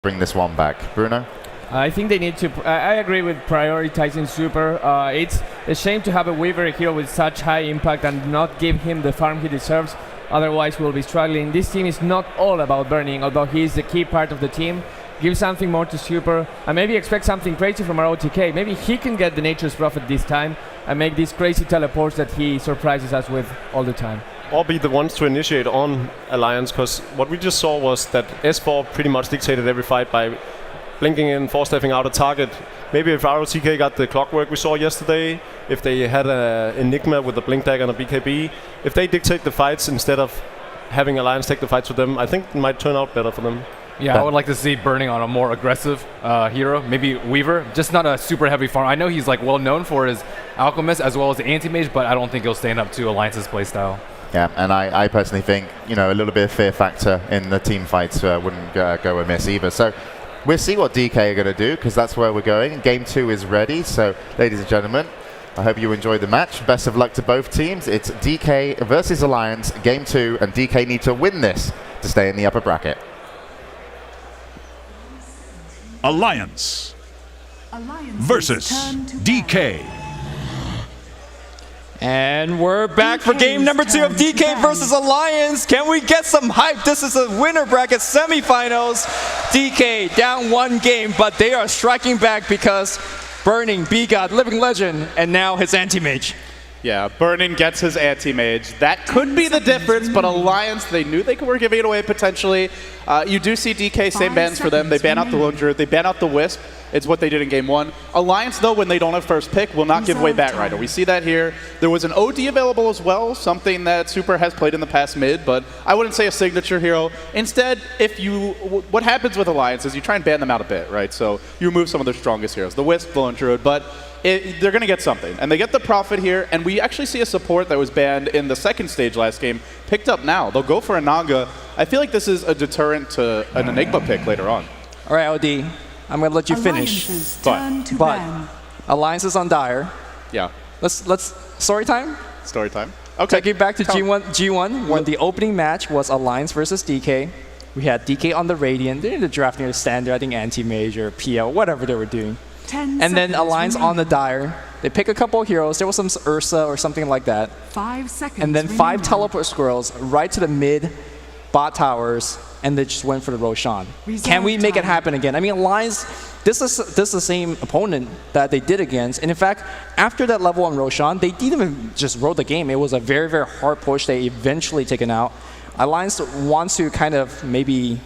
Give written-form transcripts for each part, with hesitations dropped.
bring this one back. Bruno? I think they need to. I agree with prioritizing Super. It's a shame to have a Weaver hero with such high impact and not give him the farm he deserves. Otherwise, we'll be struggling. This team is not all about burning, although he is the key part of the team. Give something more to Super, and maybe expect something crazy from our OTK. Maybe he can get the Nature's Prophet this time and make these crazy teleports that he surprises us with all the time. Or be the ones to initiate on Alliance, because what we just saw was that S4 pretty much dictated every fight by blinking in, force-stepping out a target. Maybe if ROTK got the clockwork we saw yesterday, if they had an Enigma with a Blink Dagger and a BKB, if they dictate the fights instead of having Alliance take the fights for them, I think it might turn out better for them. Yeah, I would like to see Burning on a more aggressive hero, maybe Weaver, just not a super heavy farm. I know he's like well known for his Alchemist as well as the Anti-Mage, but I don't think he'll stand up to Alliance's playstyle. Yeah, and I personally think, a little bit of fear factor in the team fights wouldn't go amiss either. So we'll see what DK are going to do, because that's where we're going. Game 2 is ready, so ladies and gentlemen, I hope you enjoyed the match. Best of luck to both teams. It's DK versus Alliance, Game 2, and DK need to win this to stay in the upper bracket. Alliance versus DK. And we're back for game number 2 of DK versus Alliance. Can we get some hype? This is a winner bracket semifinals. DK down 1 game, but they are striking back because Burning, B-God, Living Legend, and now his Anti-Mage. Yeah, Burning gets his Anti-Mage. That could be the difference, but Alliance, they knew they were giving it away potentially. You do see DK, same bans for them. They ban out the Lone Druid, they ban out the Wisp. It's what they did in game 1. Alliance, though, when they don't have first pick, will not give away Batrider. We see that here. There was an OD available as well, something that Super has played in the past mid, but I wouldn't say a signature hero. Instead, what happens with Alliance is you try and ban them out a bit, right? So you remove some of their strongest heroes, the Wisp, the Lone Druid, but they're going to get something. And they get the Prophet here, and we actually see a support that was banned in the second stage last game, picked up now. They'll go for a Naga. I feel like this is a deterrent to an Enigma pick later on. All right, OD. I'm going to let you finish. But Alliance is on Dire. Yeah. Let's story time? Story time. Okay. Take it back to G1 when the opening match was Alliance versus DK. We had DK on the Radiant. They did the draft near the standard, I think Anti-Mage or PL, whatever they were doing. And then Alliance on the Dire. They pick a couple of heroes. There was some Ursa or something like that. 5 seconds. And then 5 teleport squirrels right to the mid bot towers, and they just went for the Roshan. Can we make it happen again? I mean, Alliance, this is the same opponent that they did against. And in fact, after that level on Roshan, they didn't even just roll the game. It was a very, very hard push. They eventually taken out. Alliance wants to kind of maybe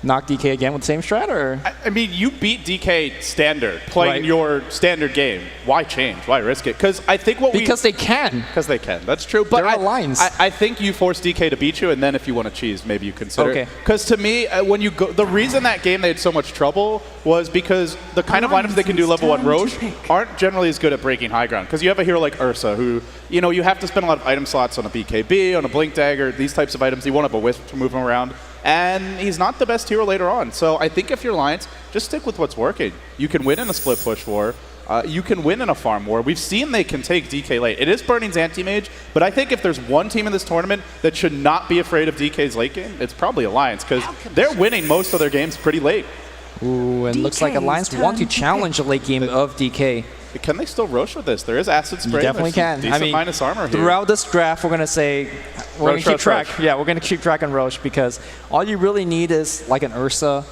knock DK again with the same strat, or? I mean, you beat DK standard, playing your standard game. Why change? Why risk it? Because I think Because they can. Because they can. That's true. But I think you force DK to beat you, and then if you want to cheese, maybe you consider it. Because to me, when you go, the reason that game they had so much trouble was because the kind of lineups they can do level 1 Roche aren't generally as good at breaking high ground. Because you have a hero like Ursa, who, you have to spend a lot of item slots on a BKB, on a Blink Dagger, these types of items. You won't have a Wisp to move him around. And he's not the best hero later on. So I think if you're Alliance, just stick with what's working. You can win in a split push war. You can win in a farm war. We've seen they can take DK late. It is Burning's Anti-Mage, but I think if there's one team in this tournament that should not be afraid of DK's late game, it's probably Alliance, because they're winning most of their games pretty late. Ooh, and looks like Alliance want to challenge the late game of DK. Can they still Roche with this? There is Acid Spray. You definitely can. Decent minus armor here. Throughout this draft, we're going to say, we're going to keep track. Yeah, we're going to keep track on Roche, because all you really need is like an Ursa.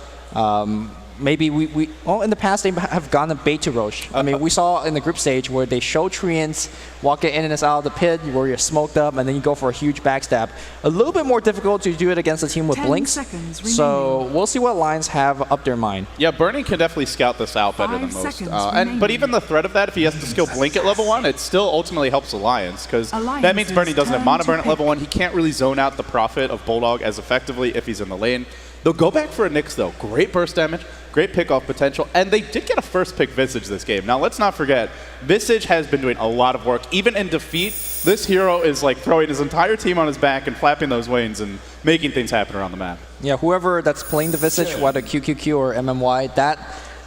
Maybe in the past they have gone a bait to Roche. I mean, we saw in the group stage where they show Treants walk in and out of the pit where you're smoked up, and then you go for a huge backstab. A little bit more difficult to do it against a team with blinks. So we'll see what Alliance have up their mind. Yeah, Burning can definitely scout this out better than most. But even the threat of that, if he has to skill Blink at level 1, it still ultimately helps Alliance, because that means Burning doesn't have Mana Burn at level 1. He can't really zone out the Prophet of Bulldog as effectively if he's in the lane. They'll go back for a Nyx, though. Great burst damage, great pick-off potential, and they did get a first-pick Visage this game. Now, let's not forget, Visage has been doing a lot of work. Even in defeat, this hero is like throwing his entire team on his back and flapping those wings and making things happen around the map. Yeah, whoever that's playing the Visage, whether QQQ or MMY,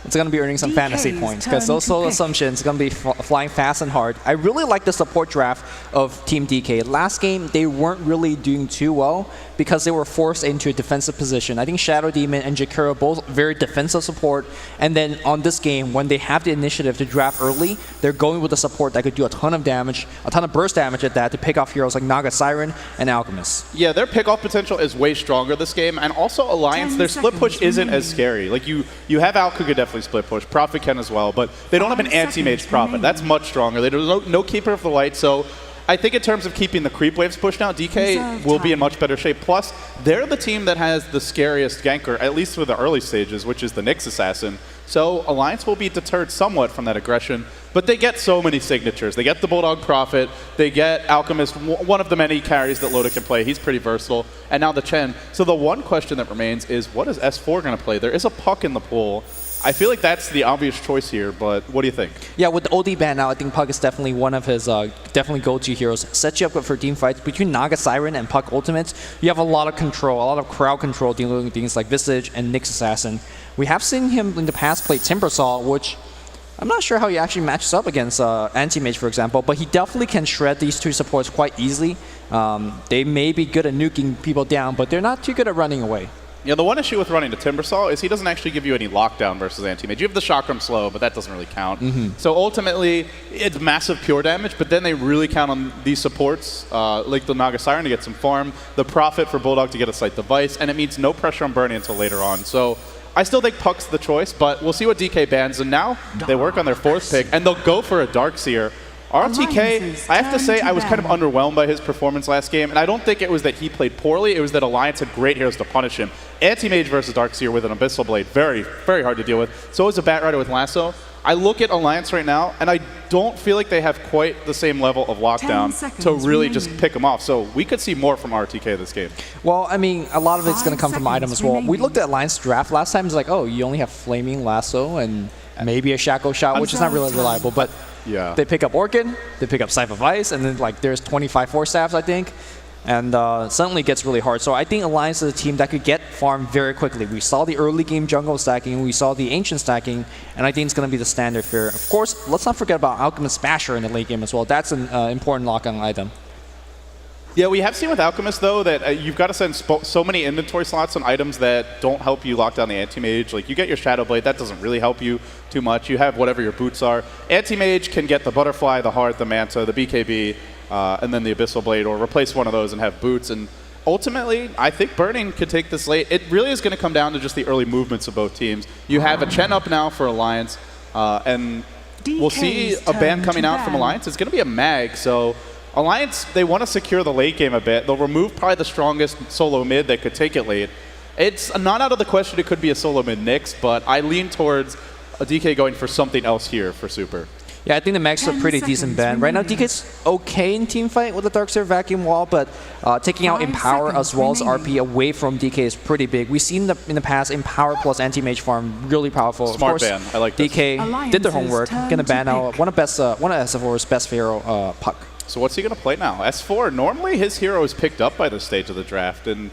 it's going to be earning some fantasy points, because those solo assumptions are going to be flying fast and hard. I really like the support draft of Team DK. Last game, they weren't really doing too well, because they were forced into a defensive position. I think Shadow Demon and Jakiro both very defensive support, and then on this game, when they have the initiative to draft early, they're going with a support that could do a ton of damage, a ton of burst damage at that to pick off heroes like Naga Siren and Alchemist. Yeah, their pickoff potential is way stronger this game, and also Alliance, their split push isn't as scary. Like you have Alku could definitely split push, Prophet can as well, but they don't have an anti-mage Prophet. That's much stronger. They don't no Keeper of the Light, so I think in terms of keeping the creep waves pushed out, DK will be in much better shape. Plus, they're the team that has the scariest ganker, at least for the early stages, which is the Nyx Assassin. So Alliance will be deterred somewhat from that aggression, but they get so many signatures. They get the Bulldog Prophet, they get Alchemist, one of the many carries that Loda can play. He's pretty versatile, and now the Chen. So the one question that remains is, what is S4 going to play? There is a Puck in the pool. I feel like that's the obvious choice here, but what do you think? Yeah, with the OD ban now, I think Puck is definitely one of his definitely go-to heroes. Sets you up for team fights. Between Naga Siren and Puck Ultimates, you have a lot of control, a lot of crowd control dealing with things like Visage and Nyx Assassin. We have seen him in the past play Timbersaw, which I'm not sure how he actually matches up against Anti-Mage, for example, but he definitely can shred these two supports quite easily. They may be good at nuking people down, but they're not too good at running away. Yeah, the one issue with running to Timbersaw is he doesn't actually give you any lockdown versus anti-mage. You have the Chakram slow, but that doesn't really count. So ultimately, it's massive pure damage, but then they really count on these supports, like the Naga Siren to get some farm, the Prophet for Bulldog to get a Sight Device, and it means no pressure on Burning until later on. So I still think Puck's the choice, but we'll see what DK bans, and now they work on their fourth pick, and they'll go for a Darkseer. RTK, I have to say, I was kind of underwhelmed by his performance last game, and I don't think it was that he played poorly, it was that Alliance had great heroes to punish him. Anti-Mage versus Darkseer with an Abyssal Blade, very, very hard to deal with. So is a Batrider with Lasso. I look at Alliance right now, and I don't feel like they have quite the same level of lockdown to really just pick them off. So we could see more from RTK this game. Well, I mean, a lot of it's going to come from item as well. We looked at Alliance draft last time. It's like, oh, you only have Flaming Lasso and maybe a Shackle Shot, which is not really reliable. But yeah, they pick up Orchid, they pick up Scythe of Ice, and then like there's 25 Force Staffs, I think. And suddenly it gets really hard. So I think Alliance is a team that could get farmed very quickly. We saw the early game jungle stacking, we saw the ancient stacking, and I think it's going to be the standard fare. Of course, let's not forget about Alchemist Basher in the late game as well. That's an important lock-on item. Yeah, we have seen with Alchemist, though, that you've got to send so many inventory slots on items that don't help you lock down the Anti-Mage. Like, you get your Shadow Blade, that doesn't really help you too much. You have whatever your boots are. Anti-Mage can get the Butterfly, the Heart, the Manta, the BKB, and then the Abyssal Blade, or replace one of those and have boots. And ultimately, I think Burning could take this late. It really is going to come down to just the early movements of both teams. You have a Chen up now for Alliance, and we'll see a ban coming out from Alliance. It's going to be a Mag, so Alliance, they want to secure the late game a bit. They'll remove probably the strongest solo mid that could take it late. It's not out of the question it could be a solo mid Nyx, but I lean towards a DK going for something else here for Super. Yeah, I think the Mag's a pretty decent ban. Right now, DK's okay in teamfight with the Darkseer Vacuum Wall, but taking out Empower as well as RP away from DK is pretty big. We've seen in the past Empower plus Anti-Mage farm really powerful. Smart of course, ban. I like this. DK did their homework. Gonna ban out one of SF4's best hero, Puck. So what's he going to play now? S4, normally his hero is picked up by this stage of the draft. And,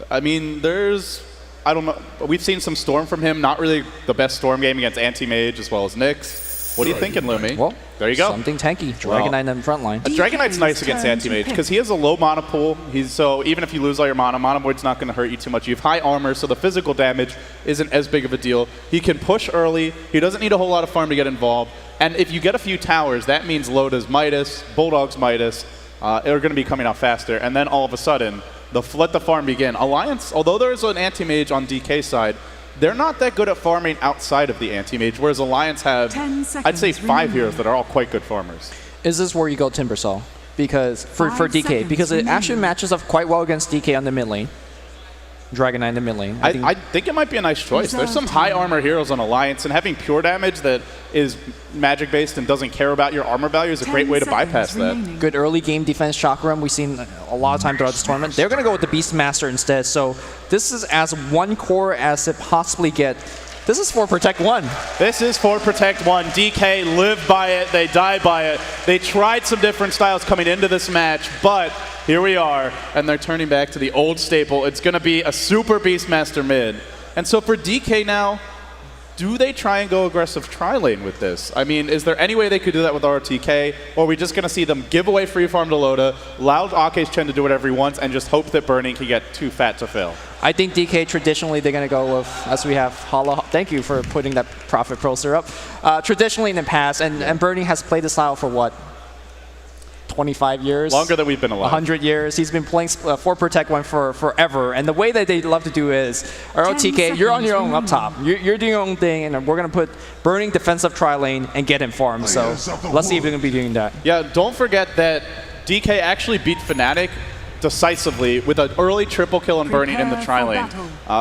I mean, I don't know. We've seen some Storm from him. Not really the best Storm game against Anti-Mage as well as Nyx. What are you thinking, Lumi? Well, there you go. Something tanky. Dragon Knight in the front line. Dragon Knight's nice against Anti-Mage because he has a low mana pool. So even if you lose all your mana, Mana Void's not going to hurt you too much. You have high armor, so the physical damage isn't as big of a deal. He can push early. He doesn't need a whole lot of farm to get involved. And if you get a few towers, that means Loda's Midas, Bulldog's Midas are going to be coming out faster. And then all of a sudden, let the farm begin. Alliance, although there's an Anti-Mage on DK side, they're not that good at farming outside of the Anti-Mage, whereas Alliance have, I'd say, 5 heroes that are all quite good farmers. Is this where you go Timbersaw? Because for DK, because it actually matches up quite well against DK on the mid lane. Dragon Knight in the mid lane. I think it might be a nice choice. There's some high armor heroes on Alliance, and having pure damage that is magic based and doesn't care about your armor value is a great way to bypass that. Good early game defense Chakram. We've seen a lot of time throughout this tournament. They're going to go with the Beastmaster instead. So this is as one core as it possibly gets. This is for Protect 1. This is for Protect 1. DK lived by it. They died by it. They tried some different styles coming into this match, but here we are, and they're turning back to the old staple. It's going to be a Super Beastmaster mid. And so for DK now, Do they try and go aggressive tri-lane with this? I mean, is there any way they could do that with ROTK? Or are we just going to see them give away free farm to Loda, allow Ake's Chen to do whatever he wants, and just hope that Burning can get too fat to fail? I think DK traditionally they're going to go with, as we have Hala. Thank you for putting that Prophet Pulsar up. Traditionally in the past, and Burning has played the style for what? 25 years? Longer than we've been alive. 100 years. He's been playing 4 Protect 1 for forever. And the way that they love to do is, ROTK, you're on your own up top. You're doing your own thing, and we're going to put Burning defensive tri-lane and get him farmed. So let's see if we can be doing that. Yeah, don't forget that DK actually beat Fnatic decisively with an early triple kill on Burning in the tri-lane.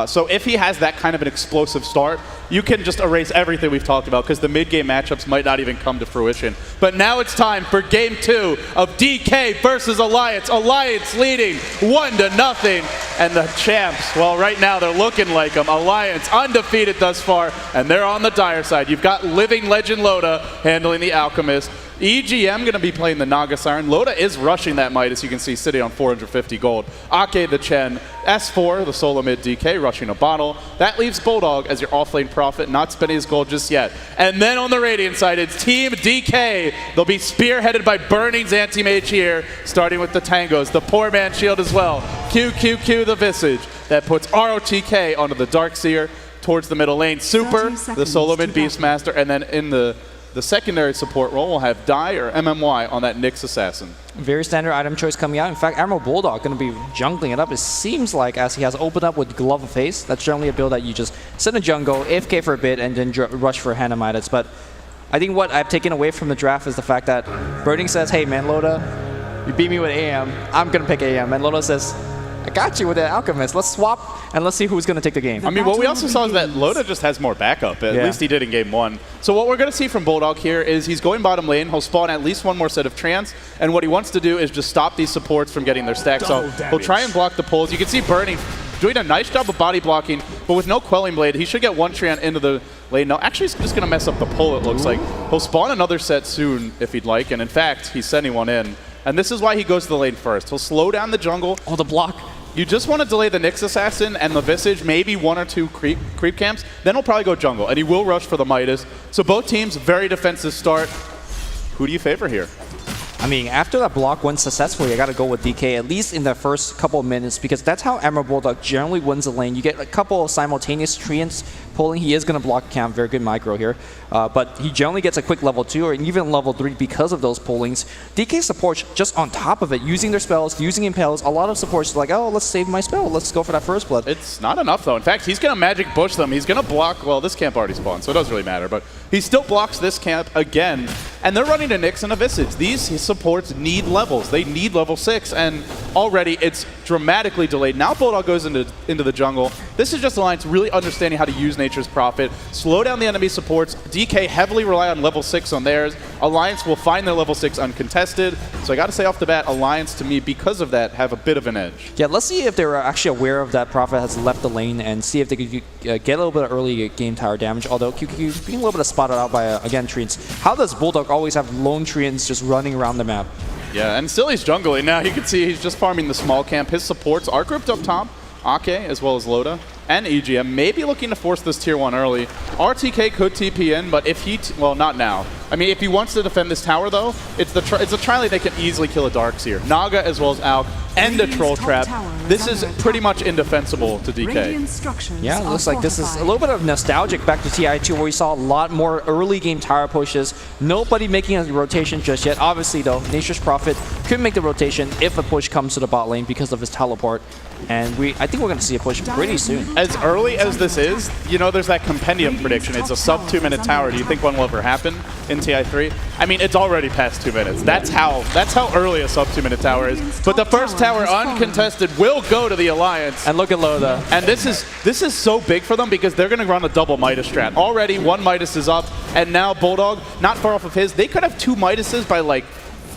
So if he has that kind of an explosive start, you can just erase everything we've talked about because the mid-game matchups might not even come to fruition. But now it's time for Game 2 of DK versus Alliance. Alliance leading 1-0. And the champs, well, right now they're looking like them. Alliance undefeated thus far, and they're on the dire side. You've got living legend Loda handling the Alchemist. EGM going to be playing the Naga Siren. Loda is rushing that Midas, you can see, sitting on 450 gold. Ake the Chen. S4, the solo mid DK, rushing a bottle. That leaves Bulldog as your offlane Prophet, not spending his gold just yet. And then on the Radiant side, it's Team DK. They'll be spearheaded by Burning's anti-mage here, starting with the Tangos, the Poor Man Shield as well. QQQ the Visage. That puts ROTK onto the Darkseer towards the middle lane. Super, the solo mid Beastmaster, and then in the secondary support role, we'll have Dai or MMY on that Nyx Assassin. Very standard item choice coming out. In fact, Admiral Bulldog going to be jungling it up, it seems like, as he has opened up with Glove of Face. That's generally a build that you just sit in jungle, AFK for a bit, and then rush for Hana Midas. But I think what I've taken away from the draft is the fact that Burning says, hey man, Loda, you beat me with AM, I'm going to pick AM. And Loda says, I got you with the Alchemist. Let's swap and let's see who's going to take the game. I mean, what we also saw is that Loda just has more backup. At least he did in game 1. So what we're going to see from Bulldog here is he's going bottom lane. He'll spawn at least one more set of trance. And what he wants to do is just stop these supports from getting their stack. So he'll try and block the pulls. You can see Burning doing a nice job of body blocking, but with no Quelling Blade, he should get one Treant into the lane. No, actually, he's just going to mess up the pull, it looks like. He'll spawn another set soon if he'd like. And in fact, he's sending one in. And this is why he goes to the lane first. He'll slow down the jungle. Oh, the block. You just want to delay the Nyx Assassin and the Visage, maybe 1 or 2 creep camps. Then he'll probably go jungle, and he will rush for the Midas. So both teams, very defensive start. Who do you favor here? I mean, after that block went successfully, I got to go with DK, at least in the first couple of minutes, because that's how Emerald Bulldog generally wins the lane. You get a couple of simultaneous treants pulling. He is going to block camp, very good micro here. But he generally gets a quick level 2 or even level 3 because of those pullings. DK supports just on top of it, using their spells, using impels. A lot of supports like, oh, let's save my spell. Let's go for that first blood. It's not enough, though. In fact, he's going to magic bush them. He's going to block, well, this camp already spawned, so it doesn't really matter. But he still blocks this camp again. And they're running a Nyx and a Visage. These supports need levels. They need level 6. And already it's dramatically delayed. Now Bulldog goes into the jungle. This is just Alliance really understanding how to use Nature's Prophet, slow down the enemy supports. DK heavily rely on level 6 on theirs. Alliance will find their level 6 uncontested. So I got to say off the bat, Alliance to me, because of that, have a bit of an edge. Yeah, let's see if they're actually aware of that Prophet has left the lane and see if they could get a little bit of early game tower damage. Although QQ being a little bit spotted out by, again, Treants. How does Bulldog always have lone Treants just running around the map? Yeah, and still he's jungling now. You can see he's just farming the small camp. His supports are grouped up top. Ake as well as Loda and EGM maybe looking to force this tier 1 early. RTK could TP in, but if he, well, not now. I mean, if he wants to defend this tower, though, it's a tri-lane they can easily kill a Darkseer. Naga as well as Alk and a Troll Trap. This is pretty much indefensible to DK. Yeah, it looks like this is a little bit of nostalgic back to TI2 where we saw a lot more early game tower pushes. Nobody making a rotation just yet. Obviously, though, Nature's Prophet could make the rotation if a push comes to the bot lane because of his teleport. And I think we're going to see a push pretty soon. As early as this is, you know, there's that compendium prediction. It's a sub 2-minute tower. Do you think one will ever happen in TI3? I mean, it's already past 2 minutes. That's how early a sub 2-minute tower is. But the first tower uncontested will go to the Alliance. And look at Loda. And this is so big for them because they're going to run a double Midas strat. Already one Midas is up, and now Bulldog, not far off of his. They could have 2 Midases by like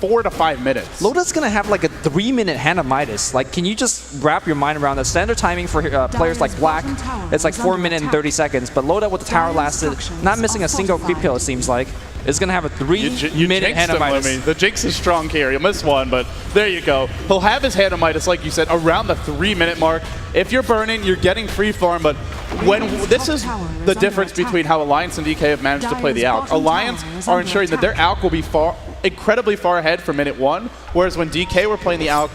4 to 5 minutes. Loda's going to have like a 3-minute Hand of Midas. Like, can you just wrap your mind around that? Standard timing for players like Black, it's like 4 minutes and 30 seconds. But Loda with the tower lasted, not missing a single creep kill, it seems like, is going to have a 3-minute Hand of Midas. The jinx is strong here. You'll miss one, but there you go. He'll have his Hand of Midas, like you said, around the 3-minute mark. If you're burning, you're getting free farm, but this is the difference between how Alliance and DK have managed to play the Alk. Alliance are ensuring that their Alk will be incredibly far ahead for minute 1, whereas when DK were playing the Alk,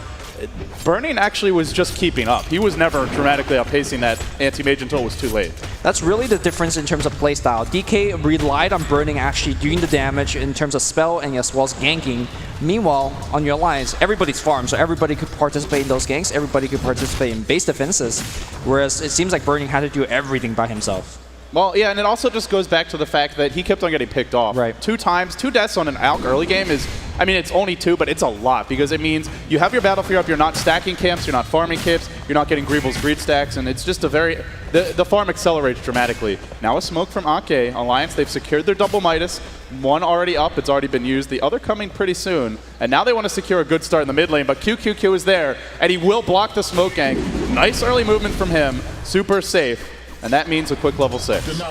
Burning actually was just keeping up. He was never dramatically outpacing that anti-mage until it was too late. That's really the difference in terms of playstyle. DK relied on Burning actually doing the damage in terms of spell and as well as ganking. Meanwhile, on your Alliance, everybody's farm, so everybody could participate in those ganks, everybody could participate in base defenses, whereas it seems like Burning had to do everything by himself. Well, yeah, and it also just goes back to the fact that he kept on getting picked off. Right. 2 times, 2 deaths on an Alk early game is, I mean, it's only 2, but it's a lot because it means you have your Battle Fury up, you're not stacking camps, you're not farming camps, you're not getting Greevil's greed stacks, and it's just a very, the farm accelerates dramatically. Now a smoke from Ake. Alliance, they've secured their double Midas. One already up, it's already been used. The other coming pretty soon. And now they want to secure a good start in the mid lane, but QQQ is there, and he will block the smoke gang. Nice early movement from him, super safe. And that means a quick level 6.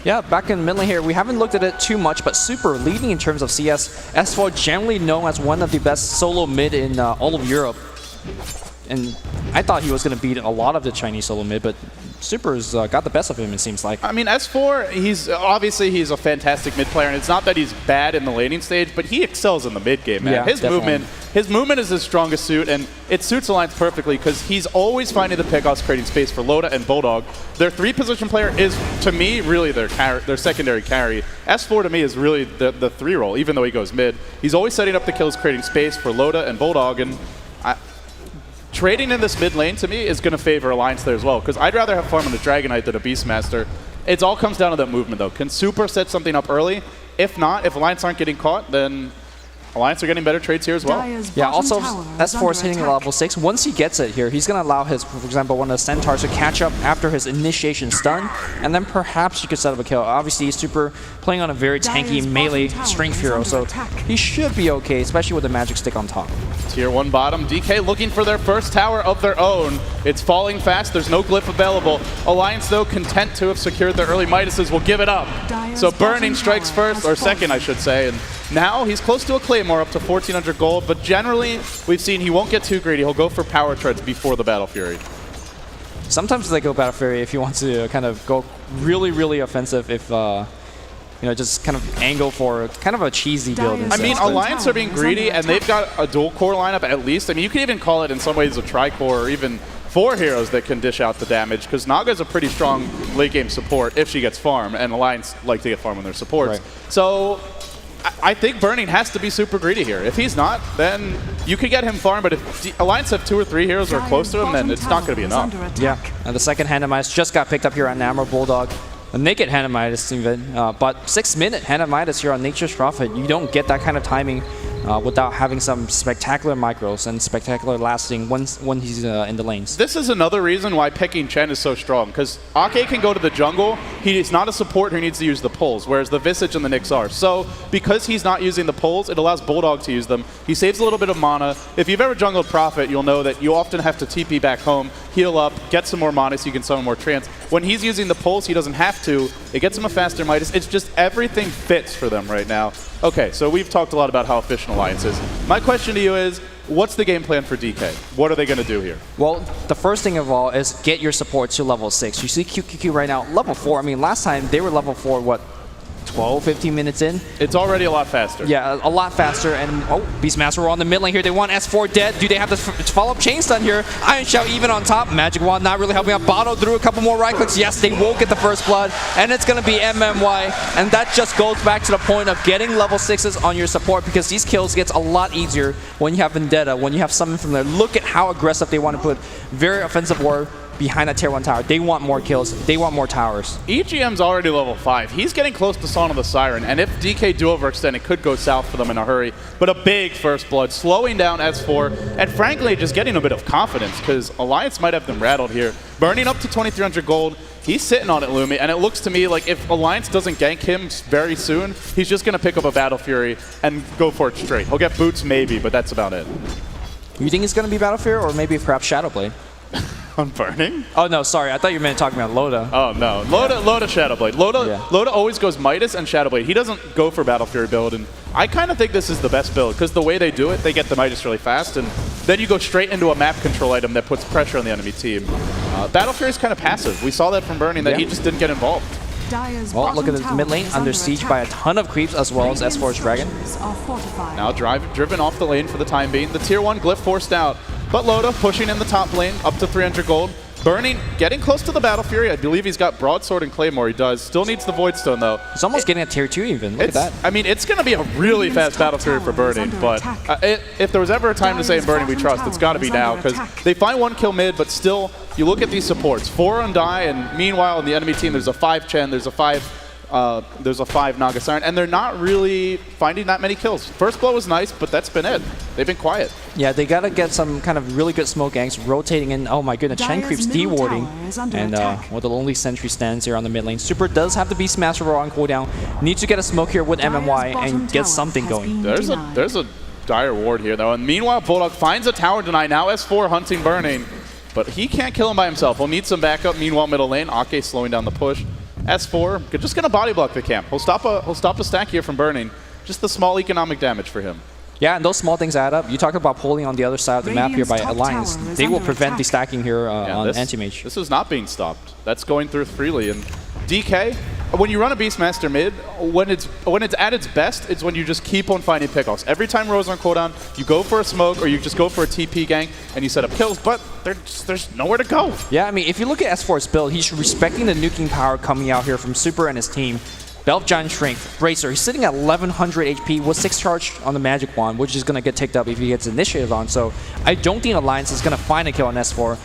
Yeah, back in mid lane here, we haven't looked at it too much, but Super leading in terms of CS. S4 generally known as one of the best solo mid in all of Europe. And I thought he was going to beat a lot of the Chinese solo mid, but Super's got the best of him, it seems like. I mean, S4, he's a fantastic mid player, and it's not that he's bad in the laning stage, but he excels in the mid game, man. Yeah, his movement is his strongest suit, and it suits Alliance perfectly because he's always finding the pickoffs, creating space for Loda and Bulldog. Their 3-position player is, to me, really their secondary carry. S4 to me is really the 3-role, even though he goes mid. He's always setting up the kills, creating space for Loda and Bulldog, and trading in this mid lane, to me, is going to favor Alliance there as well, because I'd rather have farm on the Dragon Knight than a Beastmaster. It all comes down to that movement, though. Can Super set something up early? If not, if Alliance aren't getting caught, then Alliance are getting better trades here as well. Yeah, also, S4 is hitting level 6. Once he gets it here, he's going to allow his, for example, one of the Centaurs to catch up after his initiation stun, and then perhaps you could set up a kill. Obviously, he's Super playing on a very tanky melee strength hero, so he should be okay, especially with the magic stick on top. Tier 1 bottom, DK looking for their first tower of their own. It's falling fast, there's no glyph available. Alliance, though, content to have secured their early Midases, will give it up. So Burning strikes first, or second, I should say, and now he's close to a Claymore, up to 1,400 gold, but generally, we've seen he won't get too greedy. He'll go for power treads before the Battle Fury. Sometimes they go Battle Fury if you want to kind of go really, really offensive, if just kind of angle for kind of a cheesy build. I mean, Alliance are being greedy, and they've got a dual core lineup at least. I mean, you could even call it in some ways a tri-core, or even 4 heroes that can dish out the damage, because Naga's a pretty strong late game support if she gets farm, and Alliance like to get farm when they're supports. Right. So I think Burning has to be super greedy here. If he's not, then you could get him farm, but if Alliance have 2 or 3 heroes who are close to him, then it's not going to be enough. Yeah, and the second Hand of Midas just got picked up here on Namor Bulldog. A naked Hand of Midas even, but 6-minute Hand of Midas here on Nature's Prophet. You don't get that kind of timing without having some spectacular micros and spectacular lasting when he's in the lanes. This is another reason why picking Chen is so strong, because Ake can go to the jungle. He is not a support who needs to use the pulls, whereas the Visage and the Nyx are. So because he's not using the pulls, it allows Bulldog to use them. He saves a little bit of mana. If you've ever jungled Prophet, you'll know that you often have to TP back home, heal up, get some more mana so you can summon more trance. When he's using the pulls, he doesn't have to. It gets him a faster Midas. It's just everything fits for them right now. Okay, so we've talked a lot about how efficient Alliance is. My question to you is, what's the game plan for DK? What are they going to do here? Well, the first thing of all is get your support to level 6. You see QQQ right now, level 4. I mean, last time they were level 4, what, 12, 15 minutes in? It's already a lot faster. Yeah, a lot faster. And, Beastmaster are on the mid lane here. They want S4 dead. Do they have the follow-up chain stun here? Iron Shell even on top. Magic Wand not really helping out. Botto threw a couple more right clicks. Yes, they will get the first blood. And it's going to be MMY. And that just goes back to the point of getting level 6s on your support, because these kills gets a lot easier when you have Vendetta, when you have someone from there. Look at how aggressive they want to put. Very offensive war. behind that tier 1 tower. They want more kills. They want more towers. EGM's already level 5. He's getting close to Song of the Siren, and if DK do overextend, it could go south for them in a hurry. But a big first blood, slowing down S4, and frankly, just getting a bit of confidence, because Alliance might have them rattled here. Burning up to 2,300 gold. He's sitting on it, Lumi, and it looks to me like if Alliance doesn't gank him very soon, he's just going to pick up a Battle Fury and go for it straight. He'll get boots maybe, but that's about it. You think it's going to be Battle Fury or maybe perhaps Shadowblade? On Burning? Oh, no, sorry. I thought you meant talking about Loda. Oh, no. Loda Shadowblade. Loda always goes Midas and Shadowblade. He doesn't go for Battle Fury build, and I kind of think this is the best build, because the way they do it, they get the Midas really fast, and then you go straight into a map control item that puts pressure on the enemy team. Battle Fury is kind of passive. We saw that from Burning, that he just didn't get involved. Well, look at the mid lane, under siege by a ton of creeps, as well as S4's Dragon. Now driven off the lane for the time being. The tier 1 glyph forced out, but Loda pushing in the top lane, up to 300 gold. Burning, getting close to the Battle Fury. I believe he's got Broadsword and Claymore. He does. Still needs the Void Stone, though. He's almost getting a tier 2 even. Look at that. I mean, it's going to be a really fast Battle Fury for Burning, but if there was ever a time to say in Burning we trust, it's got to be now, because they find 1 kill mid, but still, you look at these supports. 4 Undie, and meanwhile, in the enemy team, there's a 5 Chen, there's a 5 Naga Siren, and they're not really finding that many kills. First blow was nice, but that's been it. They've been quiet. Yeah, they got to get some kind of really good smoke ganks rotating in. Oh my goodness, Chen creeps de-warding. And well, the Lonely Sentry stands here on the mid lane. Super does have the Beast Master Roar on cooldown. Needs to get a smoke here with MMY and get something going. There's a dire ward here, though. And meanwhile, Bulldog finds a tower deny. Now S4 hunting Burning, but he can't kill him by himself. He'll need some backup. Meanwhile, middle lane, Ake slowing down the push. S4 just gonna body block the camp. He'll stop a stack here from Burning. Just the small economic damage for him. Yeah, and those small things add up. You talk about pulling on the other side of the map here by Alliance. They will prevent the stacking here on Anti-Mage. This is not being stopped. That's going through freely. And DK, when you run a Beastmaster mid, when it's at its best, it's when you just keep on finding pickoffs. Every time Rose on cooldown, you go for a smoke or you just go for a TP gank and you set up kills, but there's nowhere to go. Yeah, I mean, if you look at S4's build, he's respecting the nuking power coming out here from Super and his team. Belf Giant Strength, Bracer, he's sitting at 1100 HP with 6 charge on the Magic Wand, which is going to get ticked up if he gets initiated on. So I don't think Alliance is going to find a kill on S4.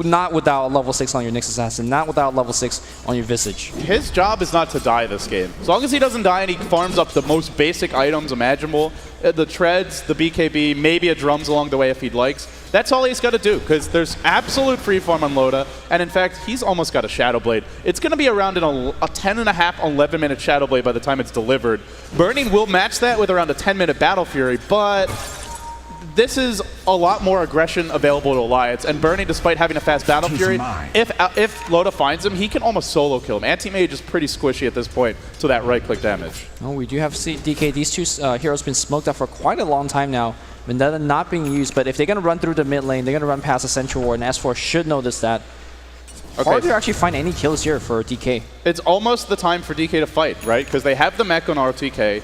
Not without level 6 on your Nyx Assassin, not without level 6 on your Visage. His job is not to die this game. As long as he doesn't die and he farms up the most basic items imaginable, the treads, the BKB, maybe a drums along the way if he likes, that's all he's got to do, because there's absolute free farm on Loda, and in fact, he's almost got a Shadowblade. It's going to be around a 10.5, 11-minute Shadowblade by the time it's delivered. Burning will match that with around a 10-minute Battle Fury, but this is a lot more aggression available to Alliance, and Burning, despite having a fast Battle Fury, if Loda finds him, he can almost solo kill him. Anti-Mage is pretty squishy at this point to that right-click damage. Oh, we do have DK. These two heroes been smoked out for quite a long time now. Vendetta not being used, but if they're going to run through the mid lane, they're going to run past the Central Ward, and S4 should notice that. Okay. Hard to actually find any kills here for DK. It's almost the time for DK to fight, right? Because they have the mech on RTK.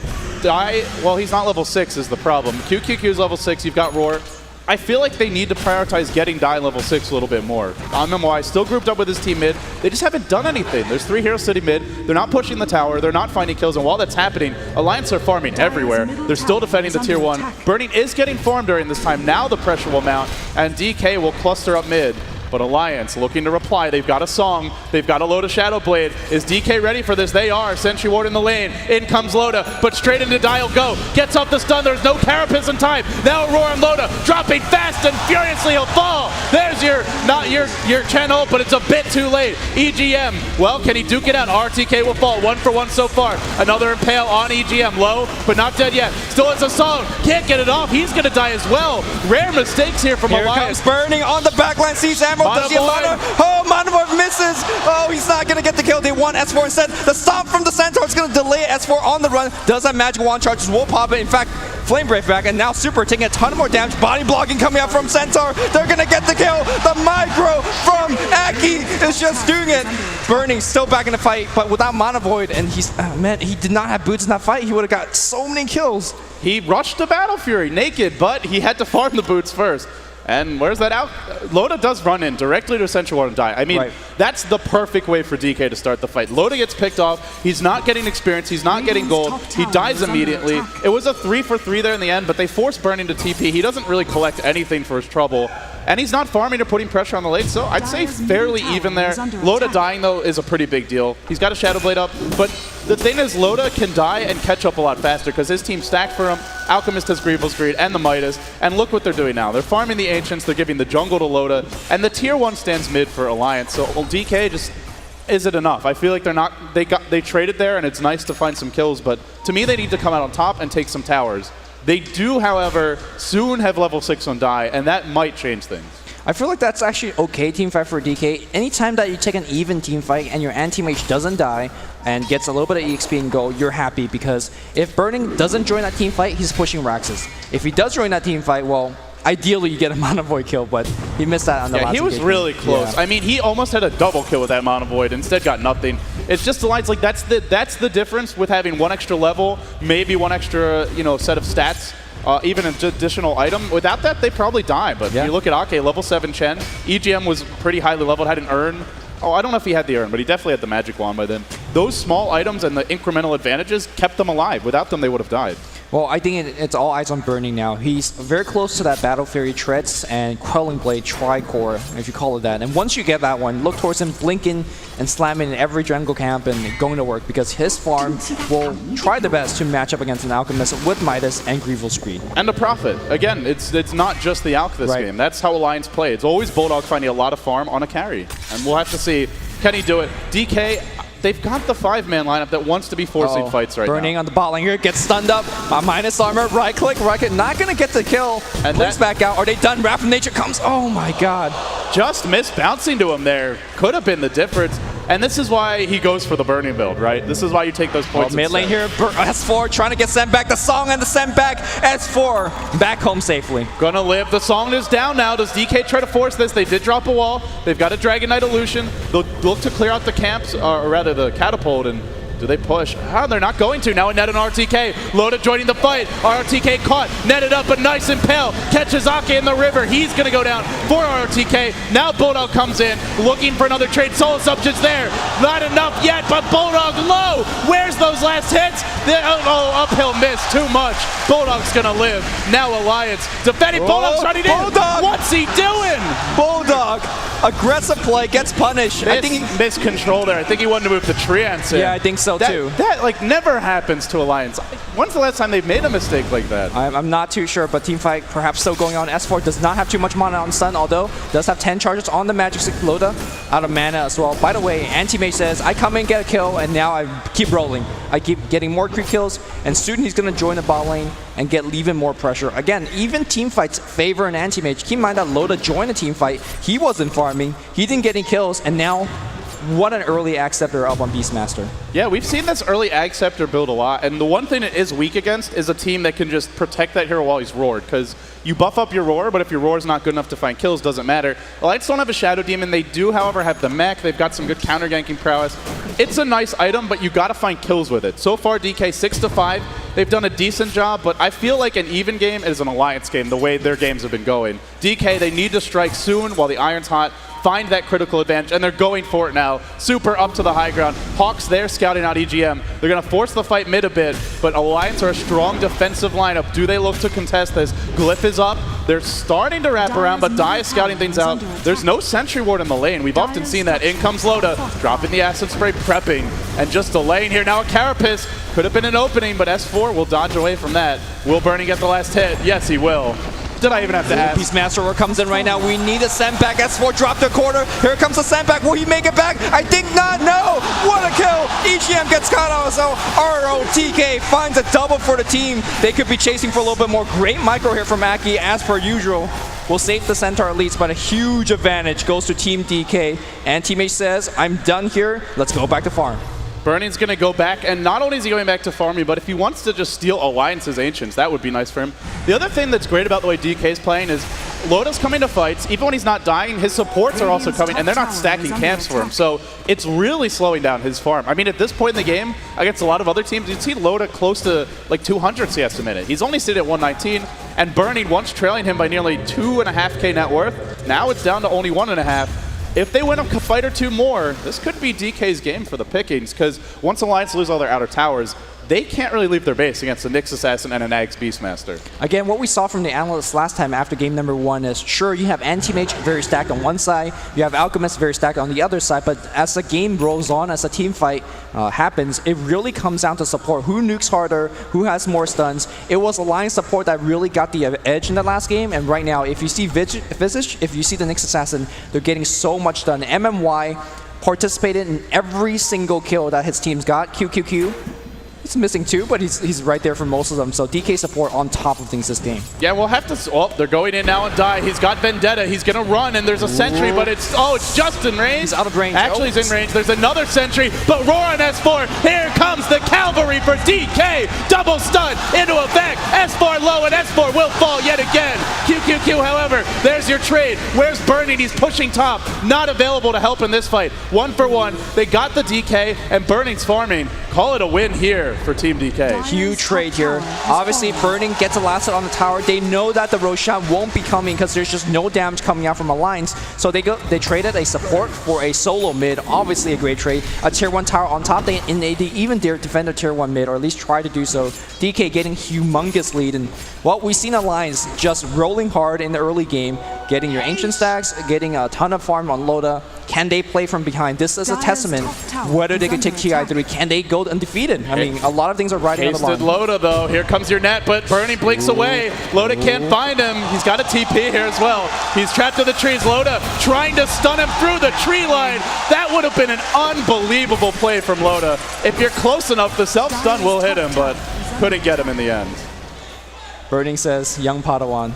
Well, he's not level 6 is the problem. QQQ is level 6, you've got Roar. I feel like they need to prioritize getting Die level 6 a little bit more. MMY still grouped up with his team mid. They just haven't done anything. There's 3 heroes sitting mid. They're not pushing the tower. They're not finding kills. And while that's happening, Alliance are farming everywhere. They're still defending the tier 1. Burning is getting farmed during this time. Now the pressure will mount, and DK will cluster up mid. But Alliance looking to reply. They've got a song. They've got a Loda Shadowblade. Is DK ready for this? They are. Sentry Ward in the lane. In comes Loda, but straight into Dial Go. Gets off the stun. There's no Carapace in time. Now Roar and Loda dropping fast and furiously. He'll fall. There's not your Chen ult, but it's a bit too late. EGM. Well, can he duke it out? RTK will fall. 1 for 1 so far. Another Impale on EGM. Low, but not dead yet. Still has a song. Can't get it off. He's going to die as well. Rare mistakes here from Alliance. Comes Burning on the backline. Sees Emerald. Does he Mana? Oh, Manavoid misses. Oh, he's not going to get the kill. They want S4 instead. The stop from the Centaur is going to delay S4 on the run. Does have Magic Wand charges. Will pop it. In fact, Flame Brave back, and now Super taking a ton more damage. Body blocking coming out from Centaur. They're going to get the kill. The micro from Aki is just doing it. Burning still back in the fight, but without Mana Void, and he's, man, he did not have boots in that fight. He would have got so many kills. He rushed to Battle Fury naked, but he had to farm the boots first. And where's that out? Loda does run in directly to Central Ward and die. I mean, that's the perfect way for DK to start the fight. Loda gets picked off. He's not getting experience. He's not getting gold. He dies immediately. It was a 3 for 3 there in the end, but they forced Burning to TP. He doesn't really collect anything for his trouble. And he's not farming or putting pressure on the lane, so I'd say fairly even there. Loda dying, though, is a pretty big deal. He's got a Shadow Blade up, but the thing is Loda can die and catch up a lot faster because his team stacked for him. Alchemist has Greevil's Greed and the Midas, and look what they're doing now. They're farming the Ancients, they're giving the jungle to Loda, and the tier 1 stands mid for Alliance, so DK just... Is it enough? I feel like they're not. They traded there, and it's nice to find some kills. But to me, they need to come out on top and take some towers. They do, however, soon have level 6 on die, and that might change things. I feel like that's actually okay teamfight for DK. Anytime that you take an even teamfight and your anti-mage doesn't die and gets a little bit of EXP and go, you're happy because if Burning doesn't join that teamfight, he's pushing Raxus. If he does join that teamfight, well. Ideally, you get a Mana Void kill, but he missed that on the last he was engagement. really close. Yeah. I mean, he almost had a double kill with that Mana Void, instead got nothing. It's just the lines, like, that's the difference with having one extra level, maybe one extra, set of stats, even an additional item. Without that, they probably die, but you look at Ake, level 7 Chen, EGM was pretty highly leveled, had an urn. Oh, I don't know if he had the urn, but he definitely had the magic wand by then. Those small items and the incremental advantages kept them alive. Without them, they would have died. Well, I think it's all eyes on Burning now. He's very close to that Battle Fury Treads and Quelling Blade Tricore, if you call it that. And once you get that one, look towards him blinking and slamming in every jungle camp and going to work because his farm will try the best to match up against an Alchemist with Midas and Greevil's Greed. And a Prophet. Again, it's not just the Alch this game. That's how Alliance play. It's always Bulldog finding a lot of farm on a carry. And we'll have to see, can he do it? DK... They've got the 5-man lineup that wants to be forcing fights right now. Burning on the bot lane here, gets stunned up. Minus armor, right click, not gonna get the kill. And Pulls back out. Are they done? Wrath of Nature comes. Oh my god. Just missed bouncing to him there. Could have been the difference. And this is why he goes for the Burning build, right? This is why you take those points. Mid lane here, S4 trying to get sent back. The Song and the sent back. S4 back home safely. Gonna live. The Song is down now. Does DK try to force this? They did drop a wall. They've got a Dragon Knight Illusion. They'll look to clear out the camps, or rather the catapult, and do they push? Oh, they're not going to. Now a net and RTK. Loda joining the fight. RTK caught. Netted up, but nice impale. Catches Ake in the river. He's going to go down for RTK. Now Bulldog comes in, looking for another trade. Soul Subject's there. Not enough yet, but Bulldog low. Where's those last hits? Uphill miss. Too much. Bulldog's going to live. Now Alliance. Defending. Bulldog's running in. What's he doing? Bulldog. Aggressive play. Gets punished. I think he missed control there. I think he wanted to move the Treants in. Yeah, I think so too. That never happens to Alliance. When's the last time they've made a mistake like that? I'm not too sure, but teamfight perhaps still going on. S4 does not have too much mana on stun, although does have 10 charges on the Magic Stick. Loda out of mana as well. By the way, Anti-Mage says, I come in, get a kill, and now I keep rolling. I keep getting more creep kills, and soon he's going to join the bot lane and get even more pressure. Again, even teamfights favor an Anti-Mage. Keep in mind that Loda joined a teamfight. He wasn't farming. He didn't get any kills, and now what an early Ag Scepter up on Beastmaster. Yeah, we've seen this early Ag Scepter build a lot, and the one thing it is weak against is a team that can just protect that hero while he's roared, because you buff up your roar, but if your roar is not good enough to find kills, doesn't matter. Alliance don't have a Shadow Demon. They do, however, have the mech. They've got some good counter-ganking prowess. It's a nice item, but you got to find kills with it. So far, DK 6-5. They've done a decent job, but I feel like an even game is an Alliance game, the way their games have been going. DK, they need to strike soon while the iron's hot, find that critical advantage, and they're going for it now. Super up to the high ground. Hawks there scouting out EGM. They're going to force the fight mid a bit, but Alliance are a strong defensive lineup. Do they look to contest this? Glyph is up. They're starting to wrap around, but Dai is scouting things out. There's no Sentry Ward in the lane. We've often seen that. In comes Loda, dropping the Acid Spray, prepping, and just delaying here. Now a Carapace. Could have been an opening, but S4 will dodge away from that. Will Burning get the last hit? Yes, he will. Did I even have to ask? Beastmaster comes in right now. We need a send back. S4 dropped a quarter. Here comes the send back. Will he make it back? I think not. No. What a kill. EGM gets caught out. So ROTK finds a double for the team. They could be chasing for a little bit more. Great micro here from Aki as per usual. Will save the Centaur elites, but a huge advantage goes to Team DK. And Teammate says, I'm done here. Let's go back to farm. Burning's going to go back, and not only is he going back to farming, but if he wants to just steal Alliance's Ancients, that would be nice for him. The other thing that's great about the way DK is playing is Loda's coming to fights. Even when he's not dying, his supports are also coming, and they're not stacking camps for him. So it's really slowing down his farm. I mean, at this point in the game, against a lot of other teams, you'd see Loda close to like 200 CS a minute. He's only sitting at 119, and Burning once trailing him by nearly 2.5k net worth. Now it's down to only 1.5. If they win a fight or two more, this could be DK's game for the pickings, because once Alliance lose all their outer towers, they can't really leave their base against a Nyx Assassin and an Ags Beastmaster. Again, what we saw from the analysts last time after game number 1 is, sure, you have Anti-Mage very stacked on one side, you have Alchemist very stacked on the other side, but as the game rolls on, as the team fight happens, it really comes down to support. Who nukes harder, who has more stuns. It was Alliance support that really got the edge in the last game, and right now, if you see Visage, if you see the Nyx Assassin, they're getting so much done. MMY participated in every single kill that his team's got. QQQ, he's missing 2, but he's right there for most of them. So DK support on top of things this game. Yeah, we'll have to. Oh, they're going in now and die. He's got Vendetta. He's gonna run, and there's a sentry, but it's just in range. He's out of range. Actually, he's in range. There's another sentry, but Roar on S4. Here comes the cavalry for DK. Double stun into effect. S4 low, and S4 will fall yet again. QQQ, however, there's your trade. Where's Burning? He's pushing top. Not available to help in this fight. 1 for 1. They got the DK, and Burning's farming. Call it a win here for Team DK. Huge trade here. Obviously, Burning gets a last hit on the tower. They know that the Roshan won't be coming because there's just no damage coming out from Alliance. So they traded a support for a solo mid. Obviously a great trade. A tier 1 tower on top. They even dare defend a tier 1 mid, or at least try to do so. DK getting humongous lead. And well, we've seen Alliance just rolling hard in the early game, getting your ancient stacks, getting a ton of farm on Loda. Can they play from behind? This is a testament whether they can take TI3. Can they go undefeated? I mean, a lot of things are riding on the line. Tasted Loda, though. Here comes your net, but Burning blinks away. Loda can't find him. He's got a TP here as well. He's trapped in the trees. Loda trying to stun him through the tree line. That would have been an unbelievable play from Loda. If you're close enough, the self-stun will hit him, but couldn't get him in the end. Burning says, young Padawan.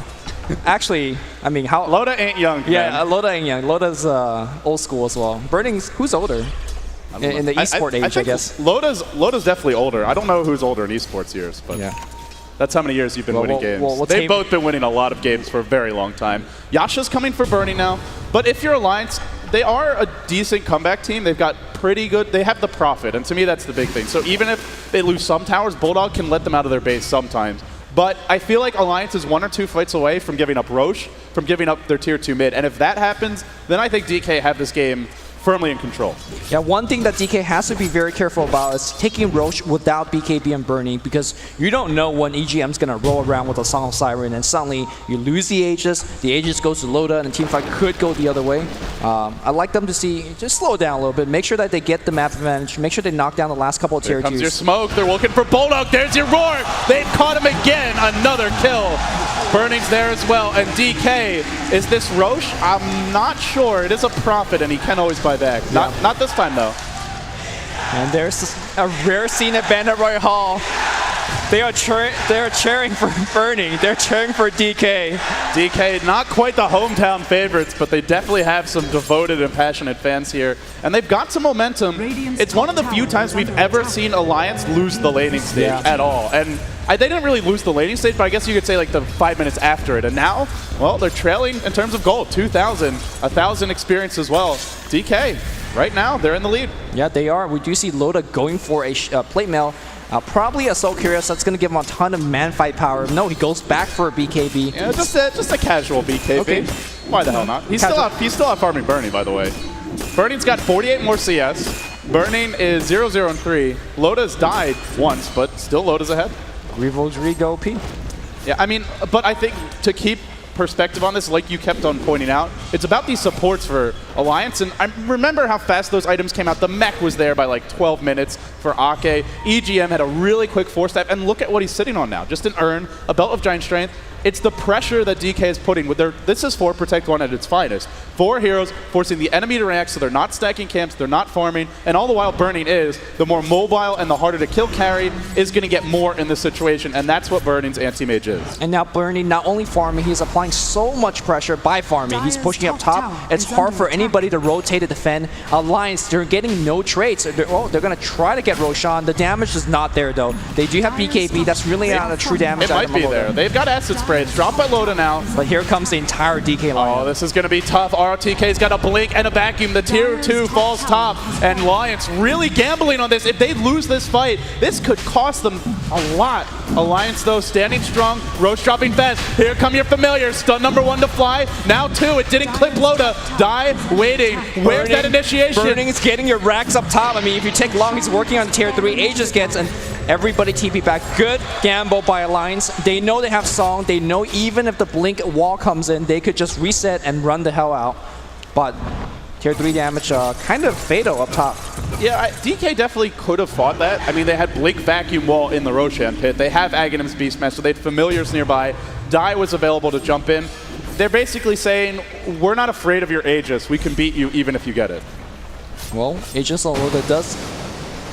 Actually, I mean, how... Loda ain't young, Yeah, Loda ain't young. Loda's old school as well. Burning's, who's older? In the esport age, I guess. Loda's definitely older. I don't know who's older in esports years, but yeah. That's how many years you've been winning games. They've both been winning a lot of games for a very long time. Yasha's coming for Burning now, but if you're Alliance, they are a decent comeback team. They've got pretty good... They have the profit, and to me, that's the big thing. So even if they lose some towers, Bulldog can let them out of their base sometimes. But I feel like Alliance is 1 or 2 fights away from giving up Roche, from giving up their tier 2 mid. And if that happens, then I think DK have this game firmly in control. Yeah, one thing that DK has to be very careful about is taking Roche without BKB and Burning, because you don't know when EGM's going to roll around with a Song of Siren and suddenly you lose the Aegis goes to Loda, and the team fight could go the other way. I'd like them to just slow down a little bit, make sure that they get the map advantage, make sure they knock down the last couple of tier 2s. Here comes your smoke, they're looking for Bulldog, there's your Roar! They've caught him again, another kill. Burning's there as well, and DK, is this Roche? I'm not sure, it is a Prophet and he can always buy back. Yeah. Not this time though. And there's a rare scene at Bandit Royale. They are cheering for Burning. They're cheering for DK. DK, not quite the hometown favorites, but they definitely have some devoted and passionate fans here. And they've got some momentum. It's one of the few times we've ever seen Alliance lose the laning stage at all. And they didn't really lose the laning stage, but I guess you could say like the 5 minutes after it. And now, well, they're trailing in terms of gold. 2,000, 1,000 experience as well. DK, right now, they're in the lead. Yeah, they are. We do see Loda going for a plate mail. Probably a Soul Curious that's going to give him a ton of man fight power. No, he goes back for a BKB. Yeah, just a casual BKB. Okay. Why the hell not? He's still out farming Burning, by the way. Burning's got 48 more CS. Burning is 0-0 and 3. Loda's died once, but still Loda's ahead. Rigo OP. Yeah, I mean, but I think to keep perspective on this, like you kept on pointing out, it's about these supports for Alliance, and I remember how fast those items came out. The mech was there by like 12 minutes for Ake. EGM had a really quick 4-step, and look at what he's sitting on now. Just an urn, a belt of giant strength. It's the pressure that DK is putting with their... This is 4 Protect 1 at its finest. 4 heroes forcing the enemy to react, so they're not stacking camps, they're not farming, and all the while Burning is the more mobile and the harder to kill carry is going to get more in this situation, and that's what Burning's anti-mage is. And now Burning not only farming, he's applying so much pressure by farming. He's pushing up top. It's hard for anybody to rotate to defend. Alliance, they're getting no trades. They're going to try to get Roshan. The damage is not there, though. They do have BKB. That's really not a true damage. It might be there. They've got acid spray. It's dropped by Loda now. But here comes the entire DK line. Oh, this is going to be tough. ROTK's got a blink and a vacuum. The tier 2 falls top, and Alliance really gambling on this. If they lose this fight, this could cost them a lot. Alliance, though, standing strong. Roche dropping fast. Here come your familiars. Stun number 1 to fly. Now 2. It didn't clip Loda. Die waiting. Where's that initiation? Burning is getting your racks up top. I mean, if you take long, he's working on tier 3. Aegis gets, and Everybody TP back. Good gamble by Alliance. They know they have Song. They know even if the Blink wall comes in, they could just reset and run the hell out. But tier 3 damage kind of fatal up top. Yeah, DK definitely could have fought that. I mean, they had Blink Vacuum Wall in the Roshan pit. They have Aghanim's Beastmaster. They had Familiars nearby. Dai was available to jump in. They're basically saying, we're not afraid of your Aegis. We can beat you even if you get it. Well, Aegis on Loda does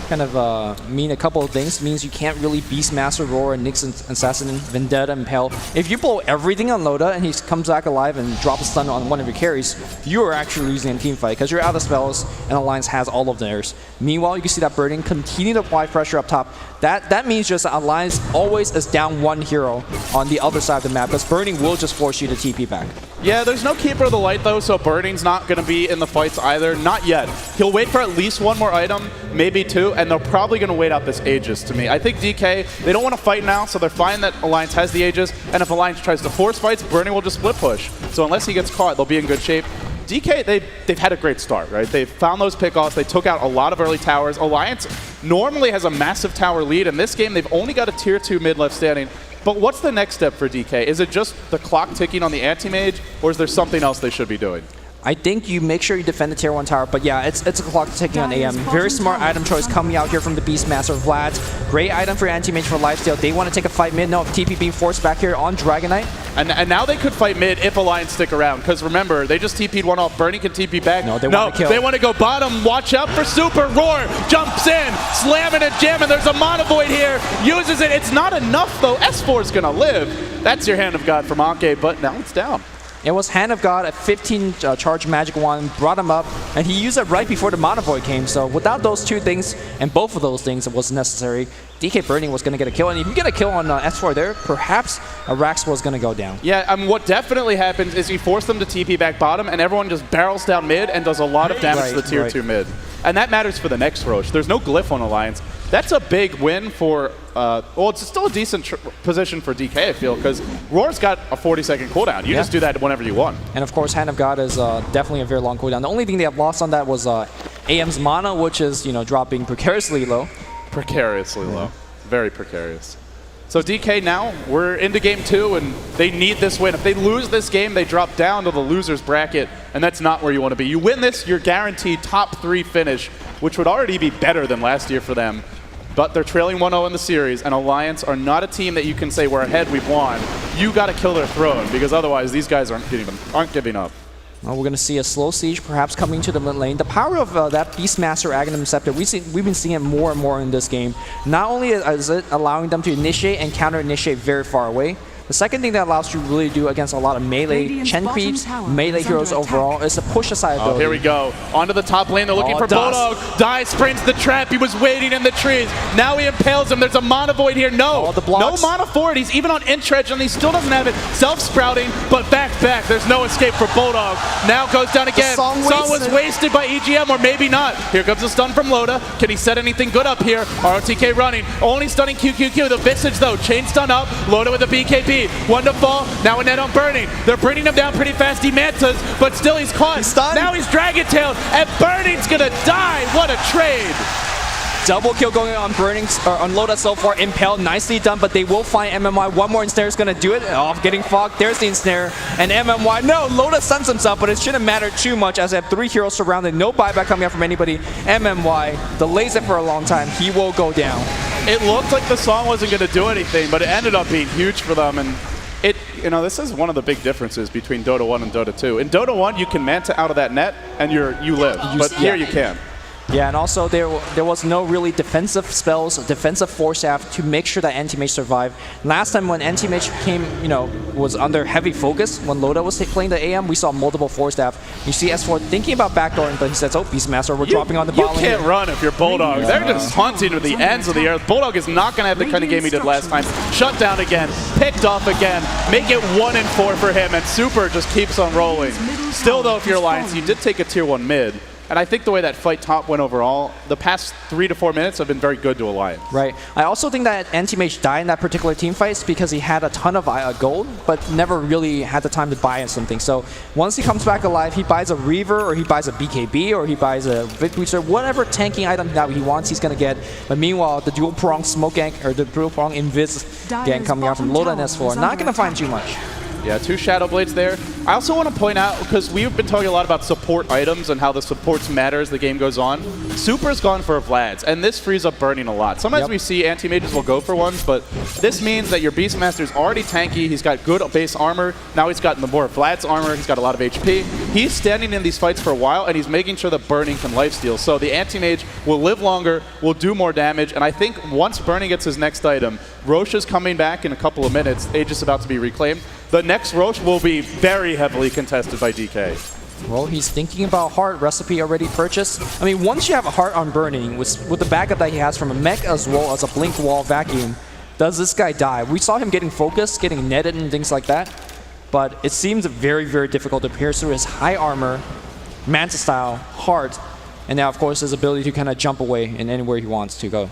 kind of mean a couple of things. It means you can't really Beastmaster, Roar, Nyx, Assassin, Vendetta, Impel. If you blow everything on Loda and he comes back alive and drops a stun on one of your carries, you are actually losing a team fight because you're out of spells and Alliance has all of theirs. Meanwhile, you can see that Burning continue to apply pressure up top. That means just that Alliance always is down one hero on the other side of the map because Burning will just force you to TP back. Yeah, there's no Keeper of the Light though, so Burning's not going to be in the fights either. Not yet. He'll wait for at least one more item, maybe two, and they're probably going to wait out this Aegis to me. I think DK, they don't want to fight now, so they're fine that Alliance has the Aegis, and if Alliance tries to force fights, Burning will just split push. So unless he gets caught, they'll be in good shape. DK, they've had a great start, right? They've found those pickoffs. They took out a lot of early towers. Alliance normally has a massive tower lead. In this game, they've only got a tier 2 mid left standing. But what's the next step for DK? Is it just the clock ticking on the anti-mage, or is there something else they should be doing? I think you make sure you defend the tier 1 tower, but yeah, it's a clock ticking on AM. Very smart item choice coming out here from the Beastmaster Vlad. Great item for anti-mage for lifesteal. They want to take a fight mid. No, TP being forced back here on Dragon Knight. And now they could fight mid if Alliance stick around, because remember, they just TP'd one off. Burning can TP back. No, they want to kill. They want to go bottom. Watch out for Super. Roar jumps in, slamming and jamming. There's a Mana Void here. Uses it. It's not enough, though. S4 is going to live. That's your Hand of God from Anke, but now it's down. It was Hand of God, a 15 charge magic wand, brought him up, and he used it right before the Mana Void came. So without those two things, and both of those things, it was necessary. DK Burning was going to get a kill, and if you get a kill on S4 there, perhaps Rax was going to go down. Yeah, what definitely happens is he forced them to TP back bottom, and everyone just barrels down mid and does a lot of damage to the tier 2 mid. And that matters for the next Roche. There's no glyph on Alliance. That's a big win for, well, it's still a decent position for DK, I feel, because Roar's got a 40-second cooldown. You just do that whenever you want. And of course, Hand of God is definitely a very long cooldown. The only thing they have lost on that was AM's mana, which is, dropping precariously low. Precariously low. Very precarious. So DK now, we're into game 2, and they need this win. If they lose this game, they drop down to the loser's bracket, and that's not where you want to be. You win this, you're guaranteed top 3 finish, which would already be better than last year for them. But they're trailing 1-0 in the series, and Alliance are not a team that you can say, we're ahead, we've won. You got to kill their throne, because otherwise these guys aren't giving up. Well, we're going to see a slow siege perhaps coming to the mid lane. The power of that Beastmaster Aghanim Scepter, we've been seeing it more and more in this game. Not only is it allowing them to initiate and counter-initiate very far away, the second thing that allows you to really do against a lot of melee Chen creeps, melee heroes overall, is to push aside ability. Oh, here we go. Onto the top lane. They're looking for Bulldog. Dai springs the trap. He was waiting in the trees. Now he impales him. There's a Mana Void here. No. No Mana Forward. He's even on Intredge, and he still doesn't have it. Self-sprouting, but back. There's no escape for Bulldog. Now goes down again. Song was wasted by EGM, or maybe not. Here comes a stun from Loda. Can he set anything good up here? ROTK running. Only stunning QQQ. The Visage, though. Chain stun up. Loda with a BKB. One to fall, now a net on Burning. They're bringing him down pretty fast, he mantas, but still he's caught. Now he's Dragon-tailed, and Burning's gonna die. What a trade. Double kill going on on Loda so far. Impel, nicely done, but they will find MMY. One more ensnare is going to do it. Off getting fogged. There's the ensnare. And MMY, no, Loda stuns himself, but it shouldn't matter too much as they have 3 heroes surrounded. No buyback coming out from anybody. MMY delays it for a long time. He will go down. It looked like the song wasn't going to do anything, but it ended up being huge for them. And this is one of the big differences between Dota 1 and Dota 2. In Dota 1, you can manta out of that net, and you live. But here you can't. Yeah, and also there was no really defensive spells, defensive force staff to make sure that Anti-Mage survived. Last time when Anti-Mage came, was under heavy focus, when Loda was playing the AM, we saw multiple force staff. You see S4 thinking about backdooring, but he says, oh, Beastmaster, we're dropping on the ball. You can't run if you're Bulldog. They're just haunting with the ends of the earth. Bulldog is not going to have the kind of game he did last time. Shut down again, picked off again, make it 1-4 for him, and Super just keeps on rolling. Still, though, if you're Alliance, you did take a tier 1 mid. And I think the way that fight top went overall, the past 3 to 4 minutes have been very good to Alliance. Right. I also think that Anti-Mage died in that particular team fight because he had a ton of gold, but never really had the time to buy something. So once he comes back alive, he buys a Reaver, or he buys a BKB, or he buys a Vic Booster, whatever tanking item that he wants, he's going to get. But meanwhile, the dual prong smoke gank, or the dual prong invis gank coming out from Loda and S4, not going to find too much. Yeah, 2 Shadow Blades there. I also want to point out, because we've been talking a lot about support items and how the supports matter as the game goes on. Super's gone for a Vlad's, and this frees up burning a lot. Sometimes we see anti-mages will go for ones, but this means that your Beastmaster's already tanky. He's got good base armor. Now he's got the more Vlad's armor. He's got a lot of HP. He's standing in these fights for a while, and he's making sure that burning can lifesteal. So the anti-mage will live longer, will do more damage, and I think once burning gets his next item, Rosh is coming back in a couple of minutes. Age is about to be reclaimed. The next Rosh will be very heavily contested by DK. Well, he's thinking about heart recipe already purchased. I mean, once you have a heart on burning, with the backup that he has from a mech as well as a blink wall vacuum, does this guy die? We saw him getting focused, getting netted and things like that, but it seems very, very difficult to pierce through his high armor, Manta style, heart, and now, of course, his ability to kind of jump away in anywhere he wants to go.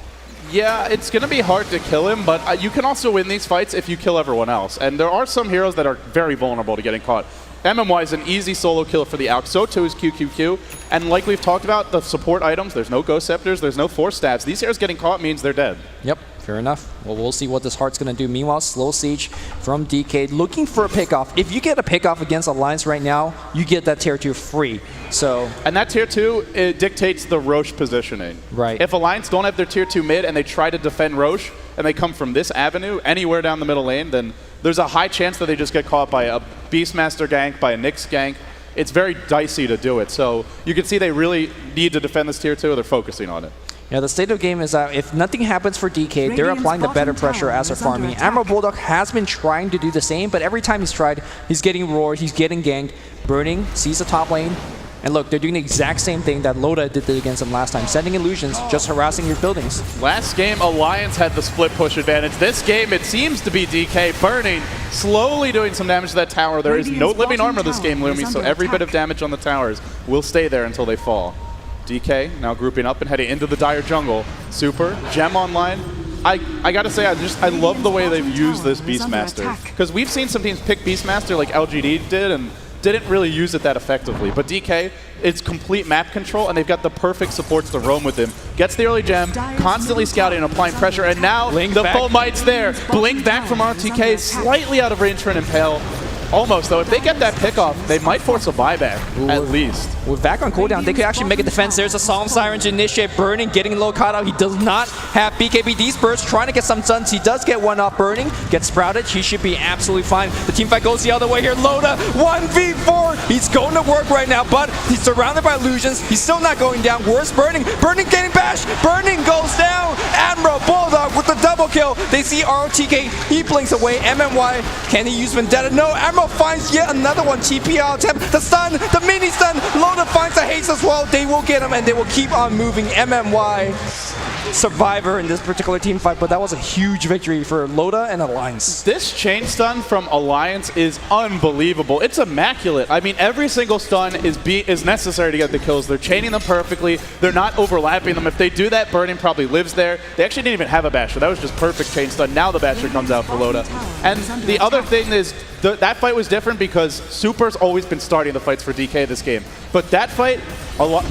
Yeah, it's going to be hard to kill him, but you can also win these fights if you kill everyone else. And there are some heroes that are very vulnerable to getting caught. MMY is an easy solo kill for the Alk. So too is QQQ. And like we've talked about, the support items, there's no Ghost Scepters, there's no Force Staffs. These heroes getting caught means they're dead. Yep, fair enough. Well, we'll see what this Heart's going to do. Meanwhile, Slow Siege from DK looking for a pickoff. If you get a pickoff against Alliance right now, you get that tier 2 free. So, and that tier 2, it dictates the Rosh positioning. Right. If Alliance don't have their tier 2 mid and they try to defend Rosh, and they come from this avenue, anywhere down the middle lane, then there's a high chance that they just get caught by a Beastmaster gank, by a Nyx gank. It's very dicey to do it. So you can see they really need to defend this tier 2, they're focusing on it. Yeah, the state of the game is that if nothing happens for DK, they're applying the better pressure as they're farming. Admiral Bulldog has been trying to do the same, but every time he's tried, he's getting roared, he's getting ganked. Burning, sees the top lane, and look, they're doing the exact same thing that Loda did against him last time, sending illusions, just harassing your buildings. Last game, Alliance had the split push advantage. This game, it seems to be DK burning, slowly doing some damage to that tower. There is no living armor this game, Lumi, so every bit of damage on the towers will stay there until they fall. DK now grouping up and heading into the Dire jungle. Super, Gem online. I gotta say, I love the way they've used this Beastmaster. Because we've seen some teams pick Beastmaster like LGD did and didn't really use it that effectively. But DK, it's complete map control, and they've got the perfect supports to roam with him. Gets the early gem, constantly scouting and applying pressure, and now the full might's there. Blink back from RTK, slightly out of range for an Impale. Almost, though. If they get that pickoff, they might force a buyback, at least. With back on cooldown, they could actually make a defense. There's a Solemn Siren to initiate burning, getting low caught out. He does not have BKB D-Spurs, trying to get some stuns. He does get one off burning, gets sprouted. He should be absolutely fine. The team fight goes the other way here. Loda, 1v4. He's going to work right now, but he's surrounded by illusions. He's still not going down. Where's Burning? Burning getting bashed. Burning goes down. Admiral Bulldog with the double kill. They see ROTK. He blinks away. MMY, can he use Vendetta? No, Admiral finds yet another one. TPL attempt. The stun, the mini stun. Loda finds the haste as well. They will get him, and they will keep on moving. MMY, survivor in this particular team fight, but that was a huge victory for Loda and Alliance. This chain stun from Alliance is unbelievable. It's immaculate. I mean, every single stun is necessary to get the kills. They're chaining them perfectly. They're not overlapping them. If they do that, Burning probably lives there. They actually didn't even have a Basher. That was just perfect chain stun. Now the Basher comes out for Loda. And the other thing is, that fight was different because Super's always been starting the fights for DK this game. But that fight,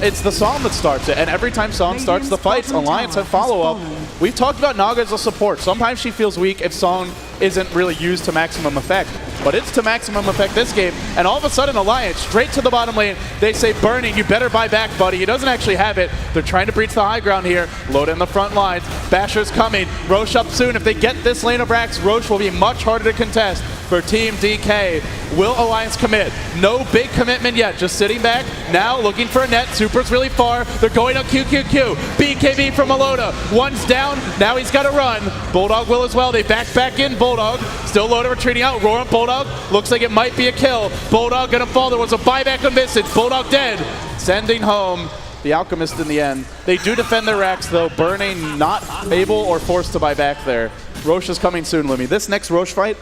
it's the Psalm that starts it, and every time Psalm starts the fights, Alliance have follow-up. We've talked about Naga as a support. Sometimes she feels weak if Psalm isn't really used to maximum effect, but it's to maximum effect this game, and all of a sudden Alliance, straight to the bottom lane, they say, Burning, you better buy back, buddy. He doesn't actually have it. They're trying to breach the high ground here. Loda in the front lines. Basher's coming. Rosh up soon. If they get this lane of Rax, Rosh will be much harder to contest for Team DK. Will Alliance commit? No big commitment yet, just sitting back. Now looking for a net. Super's really far. They're going on QQQ. BKB from Loda. One's down. Now he's got to run. Bulldog will as well. They back in. Bulldog. Still Loda retreating out. Roar on Bulldog. Looks like it might be a kill. Bulldog gonna fall. There was a buyback on Visage. Bulldog dead. Sending home the Alchemist in the end. They do defend their racks though. Burning not able or forced to buy back there. Rosh is coming soon, Lumi. This next Rosh fight,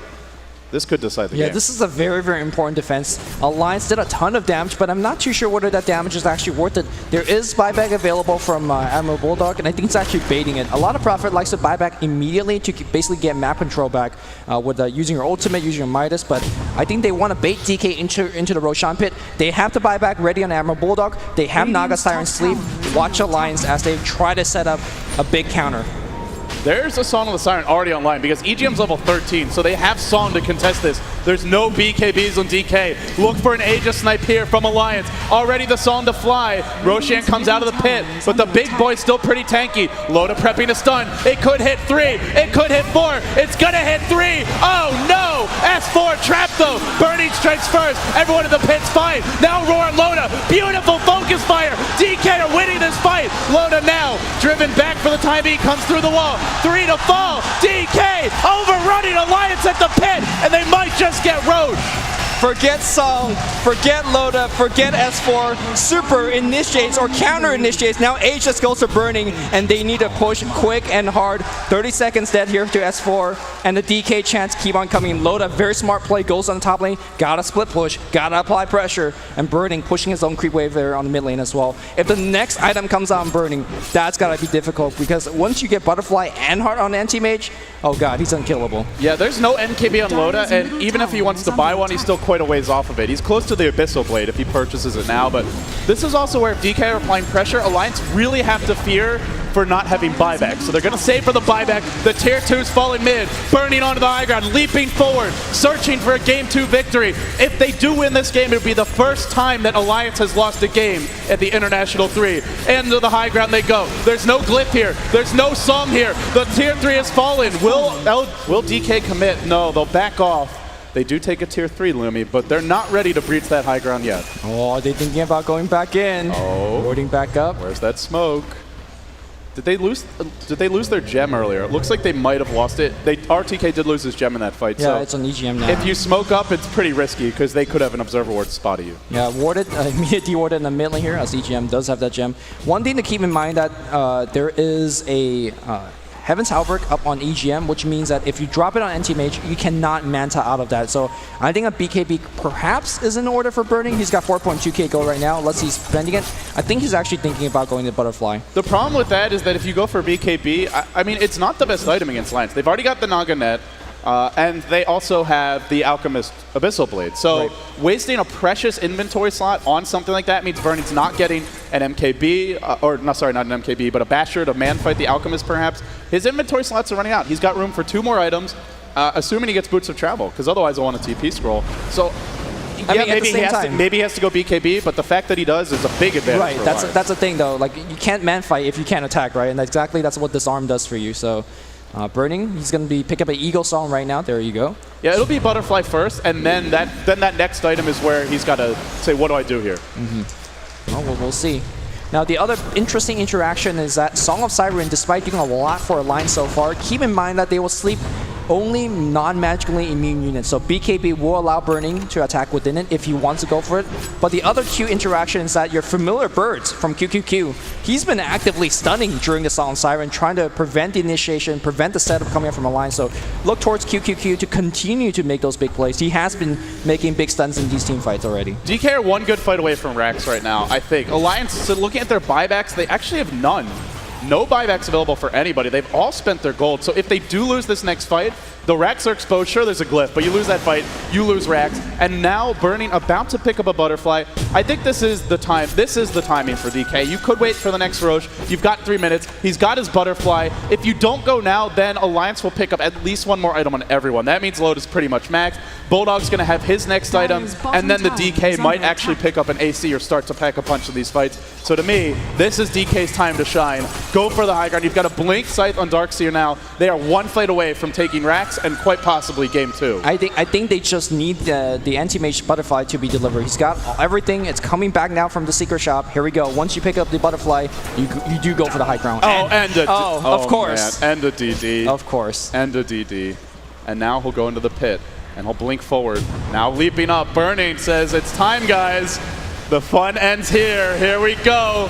This could decide the Yeah, game. this is a very, very important defense. Alliance did a ton of damage, but I'm not too sure whether that damage is actually worth it. There is buyback available from Admiral Bulldog, and I think it's actually baiting it. A lot of Prophet likes to buy back immediately to basically get map control back with using your ultimate, using your Midas, but I think they want to bait DK into the Roshan pit. They have to buy back ready on Admiral Bulldog. They have Naga Siren Sleep. Watch Alliance as they try to set up a big counter. There's a Song of the Siren already online because EGM's level 13, so they have Song to contest this. There's no BKBs on DK. Look for an Aegis snipe here from Alliance. Already the Song to fly. Roshan comes out of the pit, but the big boy's still pretty tanky. Loda prepping to stun. It could hit 3. It could hit 4. It's gonna hit 3. Oh no! S4 trapped though. Burning strikes first. Everyone in the pit's fine. Now Roar and Loda. Beautiful focus fire. DK are winning this fight. Loda now driven back for the time being. Comes through the wall. 3 to fall. DK overrunning Alliance at the pit, and they might just get Road. Forget Song, forget Loda, forget S4. Super initiates or counter initiates. Now Age just goes to Burning, and they need to push quick and hard. 30 seconds dead here to S4, and the DK chants keep on coming. Loda, very smart play, goes on the top lane. Gotta split push, gotta apply pressure, and Burning pushing his own creep wave there on the mid lane as well. If the next item comes out on Burning, that's gotta be difficult because once you get Butterfly and Heart on Anti-Mage, oh god, he's unkillable. Yeah, there's no NKB on Loda, and even if he wants to buy one, he's still quite a ways off of it. He's close to the Abyssal Blade if he purchases it now, but this is also where if DK are applying pressure, Alliance really have to fear for not having buyback. So they're going to save for the buyback. The tier 2's falling mid, burning onto the high ground, leaping forward, searching for a game 2 victory. If they do win this game, it'll be the first time that Alliance has lost a game at the International 3. And to the high ground they go. There's no glyph here. There's no song here. The tier 3 has fallen. Will DK commit? No, they'll back off. They do take a tier 3, Lumi, but they're not ready to breach that high ground yet. Oh, are they thinking about going back in? Oh. Boarding back up. Where's that smoke? Did they lose their gem earlier? It looks like they might have lost it. RTK did lose his gem in that fight. Yeah, so it's on EGM now. if you smoke up, it's pretty risky because they could have an Observer Ward spotting you. Yeah, warded, immediate dewarded in the mid lane here as EGM does have that gem. One thing to keep in mind that there is a Heaven's Halberd up on EGM, which means that if you drop it on Anti-Mage, you cannot Manta out of that. So I think a BKB perhaps is in order for Burning. He's got 4.2k gold right now. Let's see, he's spending it. I think he's actually thinking about going to Butterfly. The problem with that is that if you go for BKB, I mean, it's not the best item against Alliance. They've already got the Naga Net. And they also have the Alchemist Abyssal Blade. So wasting a precious inventory slot on something like that means Burning's not getting an MKB, or no, sorry, not an MKB, but a Basher to man fight the Alchemist perhaps. His inventory slots are running out. He's got room for 2 more items, assuming he gets Boots of Travel, because otherwise he'll want a TP scroll. So I mean, maybe he has to go BKB, but the fact that he does is a big advantage. Right, for that's the thing though. Like you can't man fight if you can't attack, right? And that's what Disarm does for you. So. Burning, he's going to be pick up an Eagle Song right now. There you go. Yeah, it'll be Butterfly first, and then that next item is where he's got to say, what do I do here? Well, we'll see. Now, the other interesting interaction is that Song of Siren, despite doing a lot for Alliance so far, keep in mind that they will sleep only non-magically immune units. So BKB will allow Burning to attack within it if he wants to go for it. But the other Q interaction is that your familiar birds from QQQ, he's been actively stunning during the Song of Siren, trying to prevent the initiation, prevent the setup coming up from Alliance. So look towards QQQ to continue to make those big plays. He has been making big stuns in these team fights already. DK are one good fight away from Rax right now, I think. Alliance, so looking at their buybacks, they actually have none. No buybacks available for anybody. They've all spent their gold. So if they do lose this next fight, the Rax are exposed. Sure, there's a glyph, but you lose that fight, you lose Rax. And now Burning about to pick up a Butterfly. I think this is the time. This is the timing for DK. You could wait for the next Roche. You've got 3 minutes. He's got his Butterfly. If you don't go now, then Alliance will pick up at least 1 more item on everyone. That means load is pretty much maxed. Bulldog's going to have his next item, and then the DK might actually pick up an AC or start to pack a punch in these fights. So to me, this is DK's time to shine. Go for the high ground. You've got a Blink Scythe on Darkseer now. They are 1 fight away from taking Rax and quite possibly game 2. I think they just need the Anti-Mage Butterfly to be delivered. He's got everything. It's coming back now from the Secret Shop. Here we go. Once you pick up the Butterfly, you do go for the high ground. Of course. Man. And a DD. Of course. And a DD. And now he'll go into the pit. And he'll blink forward. Now leaping up. Burning says, it's time, guys. The fun ends here. Here we go.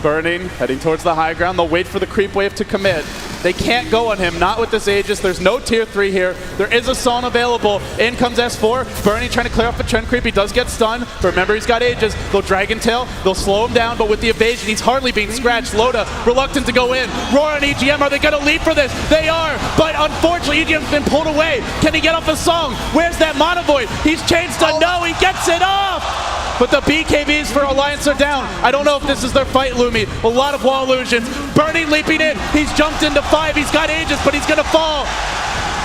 Burning, heading towards the high ground. They'll wait for the creep wave to commit. They can't go on him, not with this Aegis. There's no tier 3 here. There is a Song available. In comes S4. Burning trying to clear off a trend creep. He does get stunned. But remember, he's got Aegis. They'll Dragon Tail. They'll slow him down, but with the evasion, he's hardly being scratched. Loda, reluctant to go in. Roar and EGM, are they going to leap for this? They are, but unfortunately, EGM's been pulled away. Can he get off a Song? Where's that Mono Void? He's chain stunned. No, he gets it off! But the BKBs for Alliance are down. I don't know if this is their fight, Lumi. A lot of wall illusions. Burning leaping in. He's jumped into 5. He's got Aegis, but he's going to fall.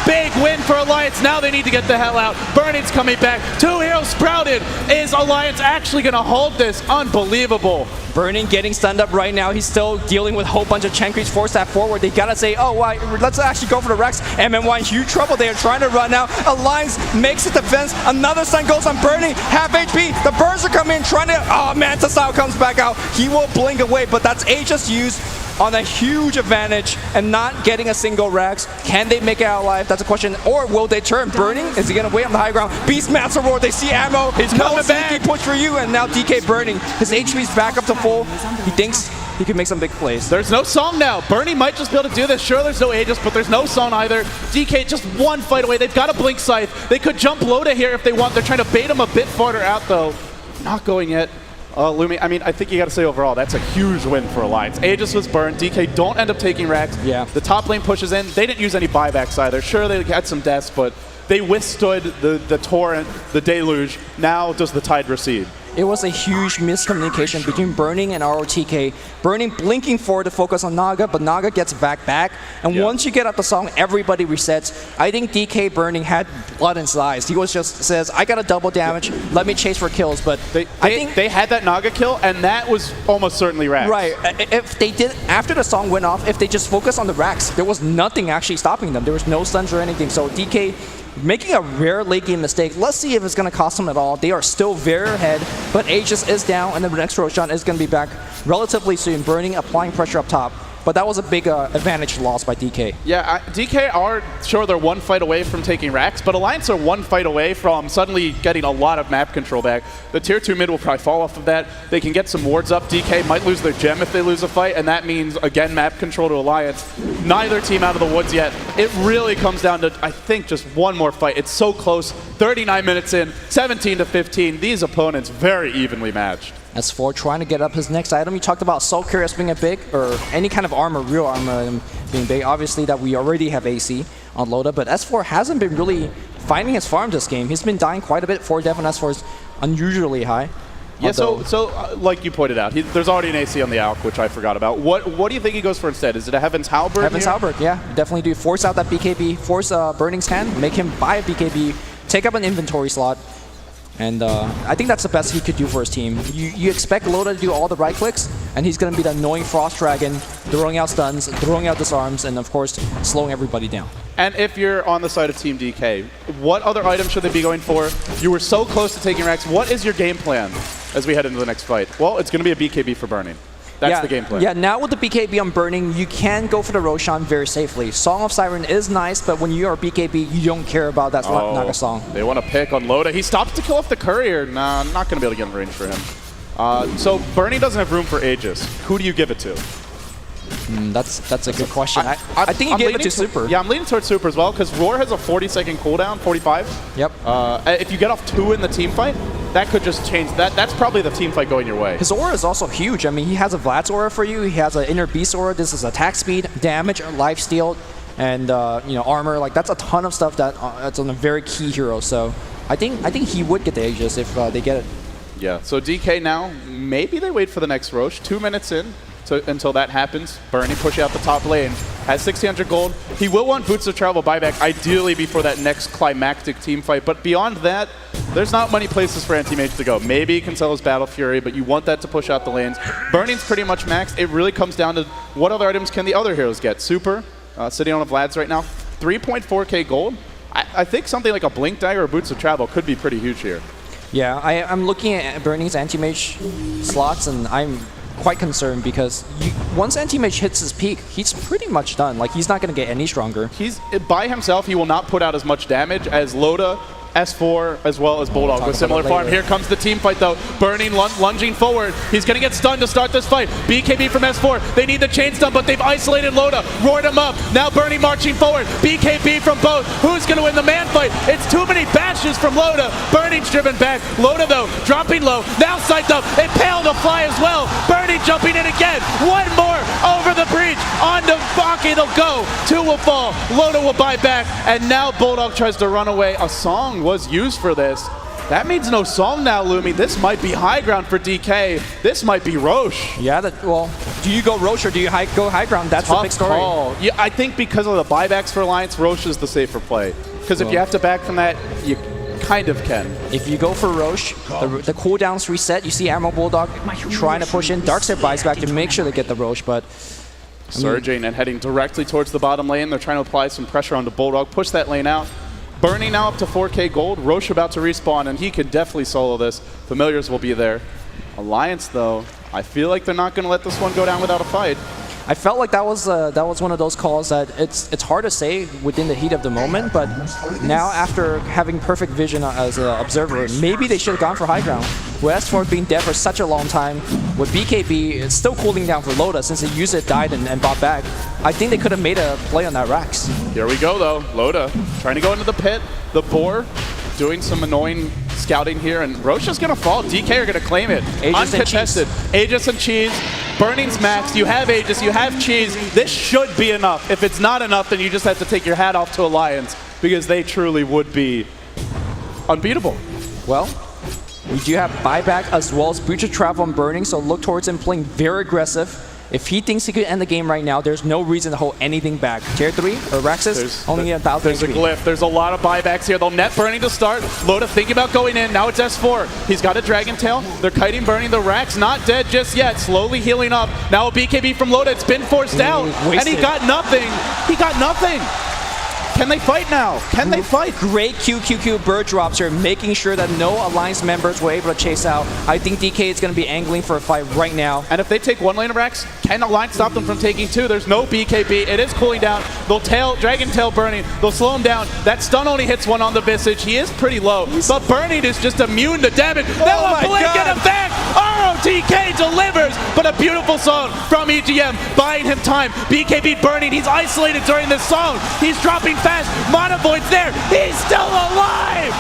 Big win for Alliance. Now they need to get the hell out. Burning's coming back. 2 heroes sprouted. Is Alliance actually going to hold this? Unbelievable. Burning getting stunned up right now. He's still dealing with a whole bunch of Chen creeps. Force that forward. They gotta say, oh, why? Let's actually go for the Rex. MMY in huge trouble. They are trying to run now. Alliance makes it defense. Another stun goes on Burning. Half HP. The Burns are coming in trying to. Oh, Manta Style comes back out. He will blink away, but that's Aegis used on a huge advantage and not getting a single Rex. Can they make it out alive? That's a question. Or will they turn? Burning? Is he gonna wait on the high ground? Beastmaster Roar. They see ammo. He's coming back. Push for you, and now DK Burning. His HP's back up to full. He thinks he can make some big plays. There's no Song now. Burning might just be able to do this. Sure, there's no Aegis, but there's no Song either. DK just one fight away. They've got a Blink Scythe. They could jump Loda here if they want. They're trying to bait him a bit farther out, though. Not going yet. Lumi, I mean, I think you got to say overall, that's a huge win for Alliance. Aegis was burned. DK don't end up taking racks. Yeah. The top lane pushes in. They didn't use any buybacks either. Sure, they had some deaths, but they withstood the torrent, the deluge. Now does the tide recede? It was a huge miscommunication between Burning and ROTK. Burning blinking forward to focus on Naga, but Naga gets back. And once you get up the Song, everybody resets. I think DK Burning had blood in his eyes. He was just says, I got a double damage, let me chase for kills. But I think they had that Naga kill, and that was almost certainly racks. Right. If they did, after the Song went off, if they just focused on the racks, there was nothing actually stopping them. There was no stuns or anything. So DK making a rare late game mistake. Let's see if it's going to cost them at all. They are still very ahead, but Aegis is down, and the next Roshan is going to be back relatively soon. Burning, applying pressure up top. But that was a big advantage lost by DK. Yeah, DK are, sure, they're one fight away from taking racks, but Alliance are one fight away from suddenly getting a lot of map control back. The tier 2 mid will probably fall off of that. They can get some wards up. DK might lose their gem if they lose a fight, and that means, again, map control to Alliance. Neither team out of the woods yet. It really comes down to, I think, just one more fight. It's so close. 39 minutes in, 17 to 15. These opponents very evenly matched. S4 trying to get up his next item. You talked about Soul Curious being a big, or any kind of armor, real armor being big. Obviously that we already have AC on Loda, but S4 hasn't been really finding his farm this game. He's been dying quite a bit. 4 def on S4 is unusually high. Yeah, so like you pointed out, there's already an AC on the Alk, which I forgot about. What do you think he goes for instead? Is it a Heaven's Halberd? Heaven's Halberd, yeah. Definitely do. Force out that BKB, force Burning's hand, make him buy a BKB, take up an inventory slot. And I think that's the best he could do for his team. You expect Loda to do all the right clicks, and he's going to be the annoying Frost Dragon, throwing out stuns, throwing out disarms, and of course, slowing everybody down. And if you're on the side of Team DK, what other items should they be going for? You were so close to taking racks. What is your game plan as we head into the next fight? Well, it's going to be a BKB for Burning. That's the game plan. Yeah, now with the BKB on Burning, you can go for the Roshan very safely. Song of Siren is nice, but when you are BKB, you don't care about that Naga Song. They want to pick on Loda. He stops to kill off the Courier. Nah, I'm not going to be able to get in range for him. So Burning doesn't have room for Aegis. Who do you give it to? That's a good question. I think you give it to Super. Yeah, I'm leaning towards Super as well, because Roar has a 40-second cooldown, 45. Yep. If you get off 2 in the team fight, that could just change. That's probably the team fight going your way. His aura is also huge. I mean, he has a Vlad's aura for you. He has an Inner Beast aura. This is attack speed, damage, lifesteal, and armor. Like, that's a ton of stuff that's on a very key hero. So I think he would get the Aegis if they get it. Yeah. So DK now, maybe they wait for the next Roche. 2 minutes in. Until that happens, Burning pushing out the top lane, has 1600 gold. He will want Boots of Travel buyback, ideally before that next climactic team fight. But beyond that, there's not many places for Anti-Mage to go. Maybe Cancelo's Battle Fury, but you want that to push out the lanes. Burning's pretty much maxed. It really comes down to what other items can the other heroes get. Super, sitting on a Vlad's right now, 3.4k gold. I think something like a Blink Dagger or Boots of Travel could be pretty huge here. Yeah, I'm looking at Burning's Anti-Mage slots, and I'm quite concerned because once Anti-Mage hits his peak, he's pretty much done. Like, he's not going to get any stronger. He's by himself. He will not put out as much damage as Loda S4 as well as Bulldog with similar farm. Here comes the team fight though. Burning, lunging forward. He's going to get stunned to start this fight. BKB from S4. They need the chain stun, but they've isolated Loda. Roared him up. Now Burning marching forward. BKB from both. Who's going to win the man fight? It's too many bashes from Loda. Burning's driven back. Loda though, dropping low. Now psyched up. Impale to fly as well. Burning jumping in again. One more over the breach. On to Baki. They'll go. Two will fall. Loda will buy back. And now Bulldog tries to run away. A song was used for this. That means no song now, Lumi. This might be high ground for DK. This might be Roche. Yeah, well, do you go Roche or do you go high ground? That's the big story. Call. Yeah, I think because of the buybacks for Alliance, Roche is the safer play. Because if you have to back from that, you kind of can. If you go for Roche, the cooldowns reset. You see Admiral Bulldog trying to push in. Darkseid buys back to make sure they get the Roche, but surging and heading directly towards the bottom lane. They're trying to apply some pressure onto Bulldog, push that lane out. Burning now up to 4K gold. Roche about to respawn, and he could definitely solo this. Familiars will be there. Alliance, though, I feel like they're not going to let this one go down without a fight. I felt like that was one of those calls that it's hard to say within the heat of the moment, but now after having perfect vision as an observer, maybe they should have gone for high ground. With S4 being dead for such a long time, with BKB, it's still cooling down for Loda since they used it, died, and bought back. I think they could have made a play on that Rax. Here we go, though. Loda trying to go into the pit. The boar doing some annoying scouting here, and Roche is going to fall. DK are going to claim it. Aegis uncontested. Aegis and Cheese. Burning's maxed. You have Aegis. You have Cheese. This should be enough. If it's not enough, then you just have to take your hat off to Alliance, because they truly would be unbeatable. Well, we do have buyback as well as Breach of Travel and Burning, so look towards him playing very aggressive. If he thinks he could end the game right now, there's no reason to hold anything back. Tier 3 or Raxus, only about There's a glyph. There's a lot of buybacks here. They'll net Burning to start. Loda thinking about going in. Now it's S4. He's got a Dragon Tail. They're kiting Burning. The Rax not dead just yet. Slowly healing up. Now a BKB from Loda. It's been forced out. And he got nothing. He got nothing. Can they fight now? Can they fight? Great QQQ bird drops here, making sure that no Alliance members were able to chase out. I think DK is going to be angling for a fight right now. And if they take one lane of Rax, can Alliance stop them from taking two? There's no BKB. It is cooling down. They'll Dragon Tail Burning. They'll slow him down. That stun only hits one on the Visage. He is pretty low, but Burning is just immune to damage. Now a blink and a back. ROTK delivers, but a beautiful song from EGM, buying him time. BKB Burning. He's isolated during this song. He's dropping fast. Monovoid's there. He's still alive.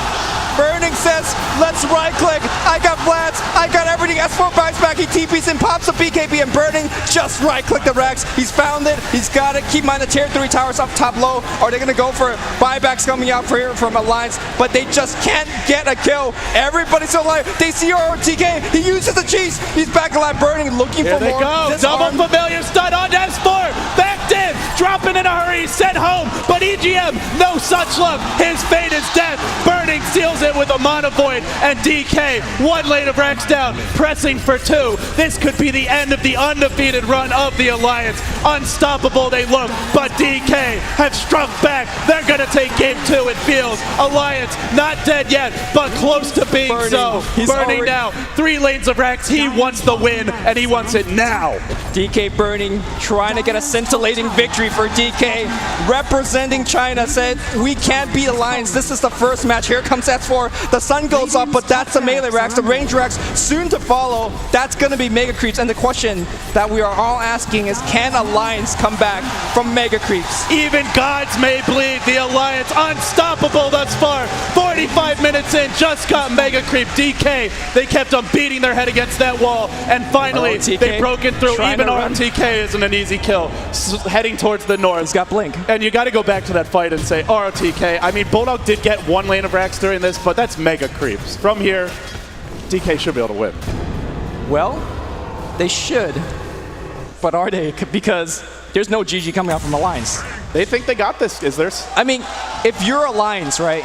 Burning says, let's right click. I got Vlads. I got everything. S4 buys back. He TPs and pops a BKB, and Burning just right click the Rex. He's found it. He's got it. Keep in mind the tier 3 towers up top low. Are they going to go for buybacks coming out here from Alliance? But they just can't get a kill. Everybody's alive. They see ROTK. He uses the cheese. He's back alive. Burning looking here for more. Go. Double familiar stun on S4. Backed in. Dropping in a hurry. Sent home. But EGM, no such luck. His fate is death. Burning seals it with a Monovoid, and DK, one lane of Rax down, pressing for two. This could be the end of the undefeated run of the Alliance. Unstoppable they look, but DK have struck back. They're going to take game 2, it feels. Alliance not dead yet, but close to being so. Burning now, 3 lanes of Rax. He wants the win, and he wants it now. DK Burning trying to get a scintillating victory for DK. Representing China said, we can't beat Alliance. This is the first match. Here comes S4. The sun goes up, but that's the melee Rax. The range Rax soon to follow. That's going to be Mega Creeps. And the question that we are all asking is, can Alliance come back from Mega Creeps? Even gods may bleed. The Alliance unstoppable thus far. 45 minutes in, just got Mega Creep. DK, they kept on beating their head against that wall. And finally, they broke it through. Even ROTK isn't an easy kill. Heading towards the north. He's got Blink. And you got to go back to that fight and say, ROTK. I mean, Bulldog did get 1 lane of Rax during this, but that's Mega Creeps. From here, DK should be able to win. Well, they should. But are they? Because there's no GG coming out from Alliance. They think they got this. Is there? I mean, if you're Alliance, right,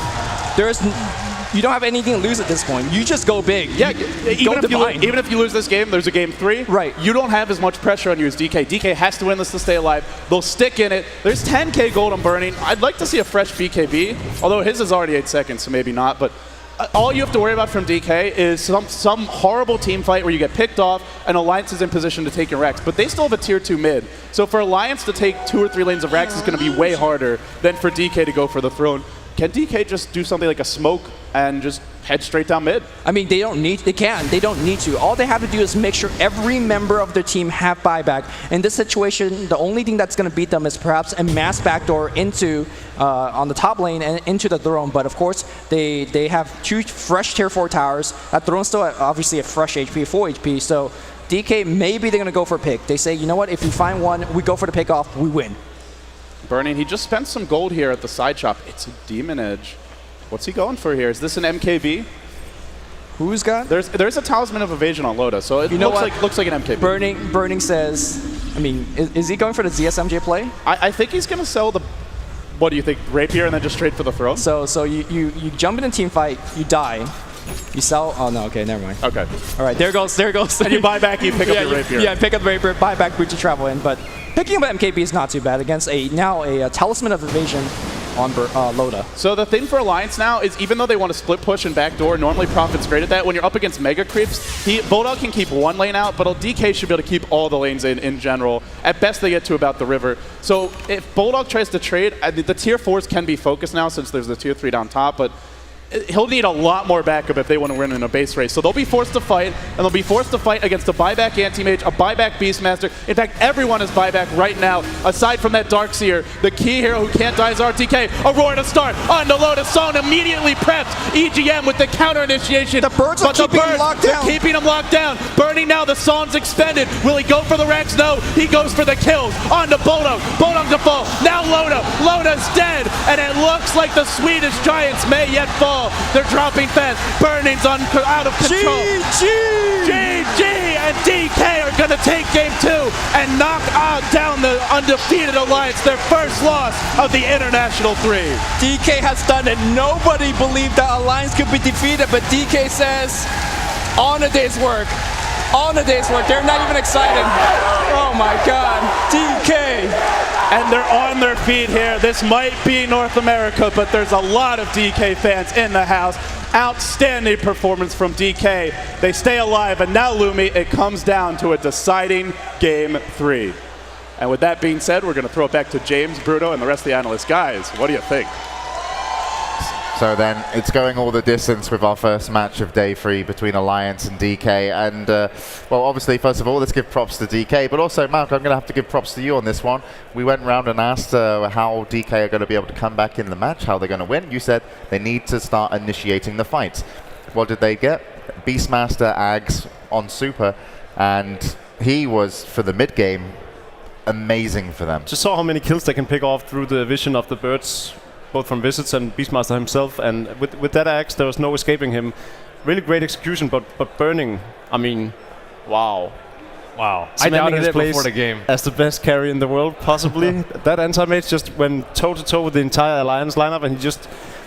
you don't have anything to lose at this point. You just go big. Yeah, even if you lose this game, there's a game 3. Right. You don't have as much pressure on you as DK. DK has to win this to stay alive. They'll stick in it. There's 10k gold on Burning. I'd like to see a fresh BKB, although his is already 8 seconds, so maybe not. But all you have to worry about from DK is some horrible team fight where you get picked off and Alliance is in position to take your Rex. But they still have a tier 2 mid. So for Alliance to take 2 or 3 lanes of Rex is going to be way harder than for DK to go for the throne. can DK just do something like a smoke and just head straight down mid? I mean, they don't need to. All they have to do is make sure every member of their team have buyback. In this situation, the only thing that's going to beat them is perhaps a mass backdoor into on the top lane and into the throne. But of course, they have 2 fresh tier 4 towers. That throne's still obviously a fresh HP, full HP. So DK, maybe they're going to go for a pick. They say, you know what, if we find one, we go for the pick off, we win. Burning, he just spent some gold here at the side shop. It's a Demon Edge. What's he going for here? Is this an MKB? Who's got? There's a Talisman of Evasion on Loda, so it looks like an MKB. Burning says, I mean, is he going for the ZSMJ play? I think he's going to sell the, what do you think, Rapier and then just trade for the throne? So you jump in a team fight, you die. You sell? Oh no, okay, never mind. Okay. All right, there goes. And you buy back, you pick up your Rapier. Yeah, pick up the Rapier, buy back Breach of Travel in, but picking up MKB is not too bad against a Talisman of Evasion on Loda. So the thing for Alliance now is even though they want to split push and backdoor, normally Prophet's great at that. When you're up against Mega Creeps, Bulldog can keep one lane out, but DK should be able to keep all the lanes in general. At best, they get to about the river. So if Bulldog tries to trade, the tier 4s can be focused now since there's the tier 3 down top, but he'll need a lot more backup if they want to win in a base race. So they'll be forced to fight, and they'll be forced to fight against a buyback Anti-Mage, a buyback Beastmaster. In fact, everyone is buyback right now, aside from that Darkseer. The key hero who can't die is RTK. Aurora to start on the Lotus. Song immediately preps EGM with the counter initiation. The birds are keeping him locked down. They're keeping him locked down. Burning now, the Song's expended. Will he go for the Rex? No, he goes for the kills. On to Bulldog. Bulldog to fall. Now Loda. Loda's dead, and it looks like the Swedish Giants may yet fall. They're dropping fast. Burning's out of control. GG! And DK are going to take game 2 and knock down the undefeated Alliance, their first loss of the International 3. DK has done it. Nobody believed that Alliance could be defeated, but DK says, on a day's work. On a day's work. They're not even excited. Oh my God. DK. And they're on their feet here. This might be North America, but there's a lot of DK fans in the house. Outstanding performance from DK. They stay alive, and now, Lumi, it comes down to a deciding game 3. And with that being said, we're going to throw it back to James, Bruno, and the rest of the analysts. Guys, what do you think? So then it's going all the distance with our first match of day 3 between Alliance and DK. And, well, obviously, first of all, let's give props to DK. But also, Mark, I'm going to have to give props to you on this one. We went round and asked how DK are going to be able to come back in the match, how they're going to win. You said they need to start initiating the fights. What did they get? Beastmaster Ags on Super. And he was, for the mid-game, amazing for them. Just saw how many kills they can pick off through the vision of the birds, both from Visits and Beastmaster himself, and with that axe, there was no escaping him. Really great execution, but Burning, I mean, wow. I doubted it before the game. As the best carry in the world, possibly. That Anti-Mage just went toe-to-toe with the entire Alliance lineup, and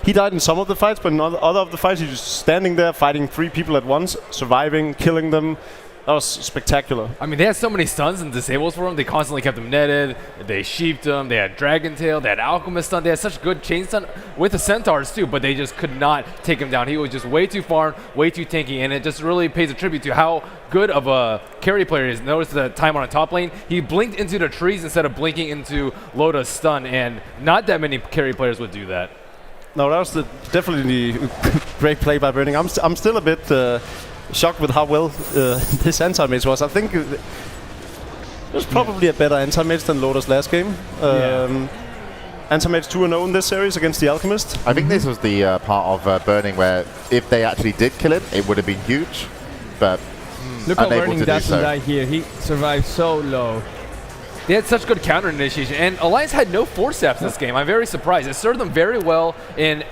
he died in some of the fights, but in other of the fights, he was just standing there fighting 3 people at once, surviving, killing them. That was spectacular. I mean, they had so many stuns and disables for him. They constantly kept him netted. They sheeped him. They had Dragon Tail. They had Alchemist stun. They had such good chain stun with the Centaurs too, but they just could not take him down. He was just way too far, way too tanky, and it just really pays a tribute to how good of a carry player he is. Notice the time on a top lane. He blinked into the trees instead of blinking into Loda's stun, and not that many carry players would do that. No, that was definitely great play by Burning. I'm still a bit shocked with how well this Anti-Mage was. I think it was probably a better Anti-Mage than Loda's last game. Anti-Mage 2-0 in this series against the Alchemist. I think this was the part of Burning where if they actually did kill him, it would have been huge, but look how unable Burning to do doesn't so. die here. He survived so low. They had such good counter initiation, and Alliance had no force steps this game. I'm very surprised. It served them very well in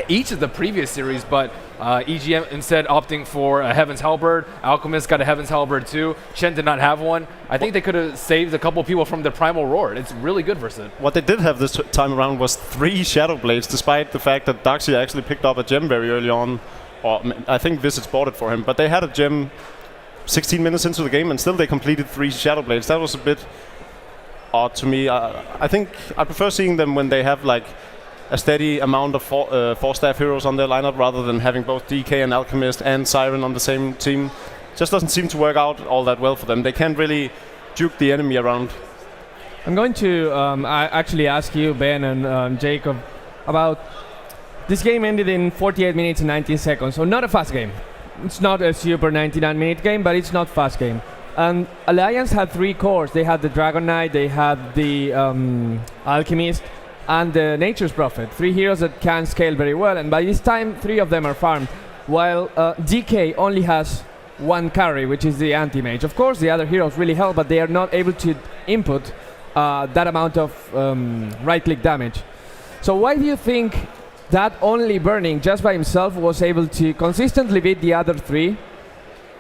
each of the previous series, but EGM instead opting for a Heaven's Halberd. Alchemist got a Heaven's Halberd too. Shen did not have one. I think they could have saved a couple people from the Primal Roar. It's really good versus it. What they did have this time around was 3 Shadow Blades, despite the fact that Darkseer actually picked up a gem very early on. Or I think Visits bought it for him, but they had a gem 16 minutes into the game, and still they completed 3 Shadow Blades. That was a bit odd to me. I think I prefer seeing them when they have like a steady amount of 4 staff heroes on their lineup rather than having both DK and Alchemist and Siren on the same team. Just doesn't seem to work out all that well for them. They can't really juke the enemy around. I'm going to actually ask you, Ben and Jacob, about This game ended in 48 minutes and 19 seconds, so not a fast game. It's not a super 99-minute game, but it's not fast game. And Alliance had 3 cores. They had the Dragon Knight, they had the Alchemist, and the Nature's Prophet. 3 heroes that can scale very well, and by this time 3 of them are farmed, while DK only has 1 carry, which is the Anti-Mage. Of course, the other heroes really help, but they are not able to input that amount of right-click damage. So why do you think that only Burning, just by himself, was able to consistently beat the other 3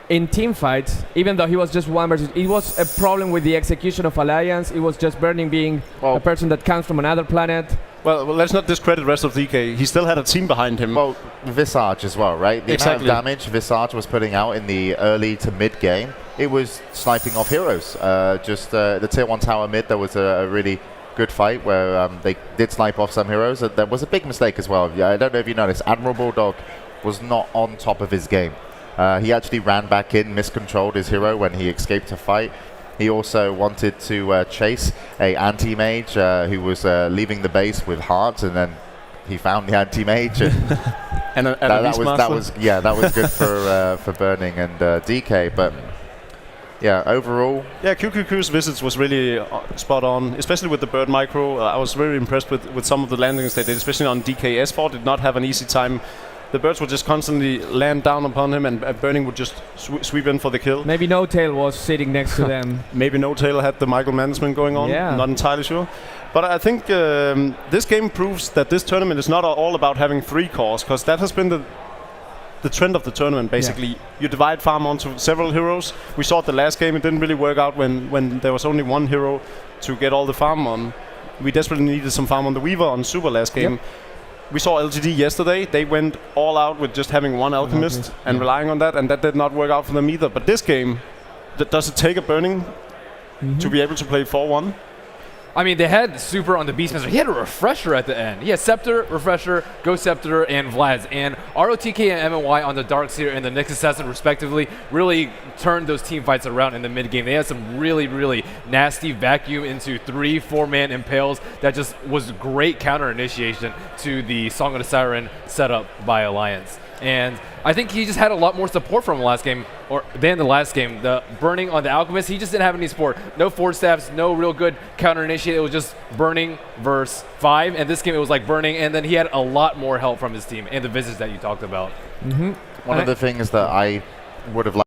in team fights, even though he was just 1 versus... It was a problem with the execution of Alliance. It was just Burning being a person that comes from another planet. Well, let's not discredit the rest of DK. He still had a team behind him. Well, Visage as well, right? The Exactly. amount of damage Visage was putting out in the early to mid game, it was sniping off heroes. The tier 1 tower mid, there was a really good fight where they did snipe off some heroes. There was a big mistake as well. I don't know if you noticed, Admiral Bulldog was not on top of his game. He actually ran back in, miscontrolled his hero when he escaped a fight. He also wanted to chase a anti-mage who was leaving the base with hearts, and then he found the anti-mage. And that was good for Burning and DK. But yeah, overall, yeah, QQQ's visits was really spot on, especially with the bird micro. I was very impressed with some of the landings they did, especially on DK. S4 did not have an easy time. The birds would just constantly land down upon him, and Burning would just sweep in for the kill. Maybe No Tail was sitting next to them. Maybe No Tail had the micromanagement going on. Yeah. Not entirely sure. But I think this game proves that this tournament is not all about having 3 cores, because that has been the trend of the tournament, basically. Yeah. You divide farm onto several heroes. We saw it the last game. It didn't really work out when there was only 1 hero to get all the farm on. We desperately needed some farm on the Weaver on Super last game. Yep. We saw LGD yesterday. They went all out with just having 1 Alchemist and relying on that, and that did not work out for them either. But this game, does it take a Burning to be able to play 4-1? I mean, they had Super on the Beastmaster. He had a Refresher at the end. He had Scepter, Refresher, Ghost Scepter, and Vlad's. And ROTK and MNY on the Darkseer and the Nyx Assassin, respectively, really turned those team fights around in the mid-game. They had some really, really nasty vacuum into 3 4-man impales that just was great counter-initiation to the Song of the Siren setup by Alliance. And I think he just had a lot more support from the last game, than the last game. The Burning on the Alchemist, he just didn't have any support. No Force Staffs, no real good counter-initiate. It was just Burning versus 5. And this game, it was like Burning, and then he had a lot more help from his team and the visits that you talked about. One of the things that I would have liked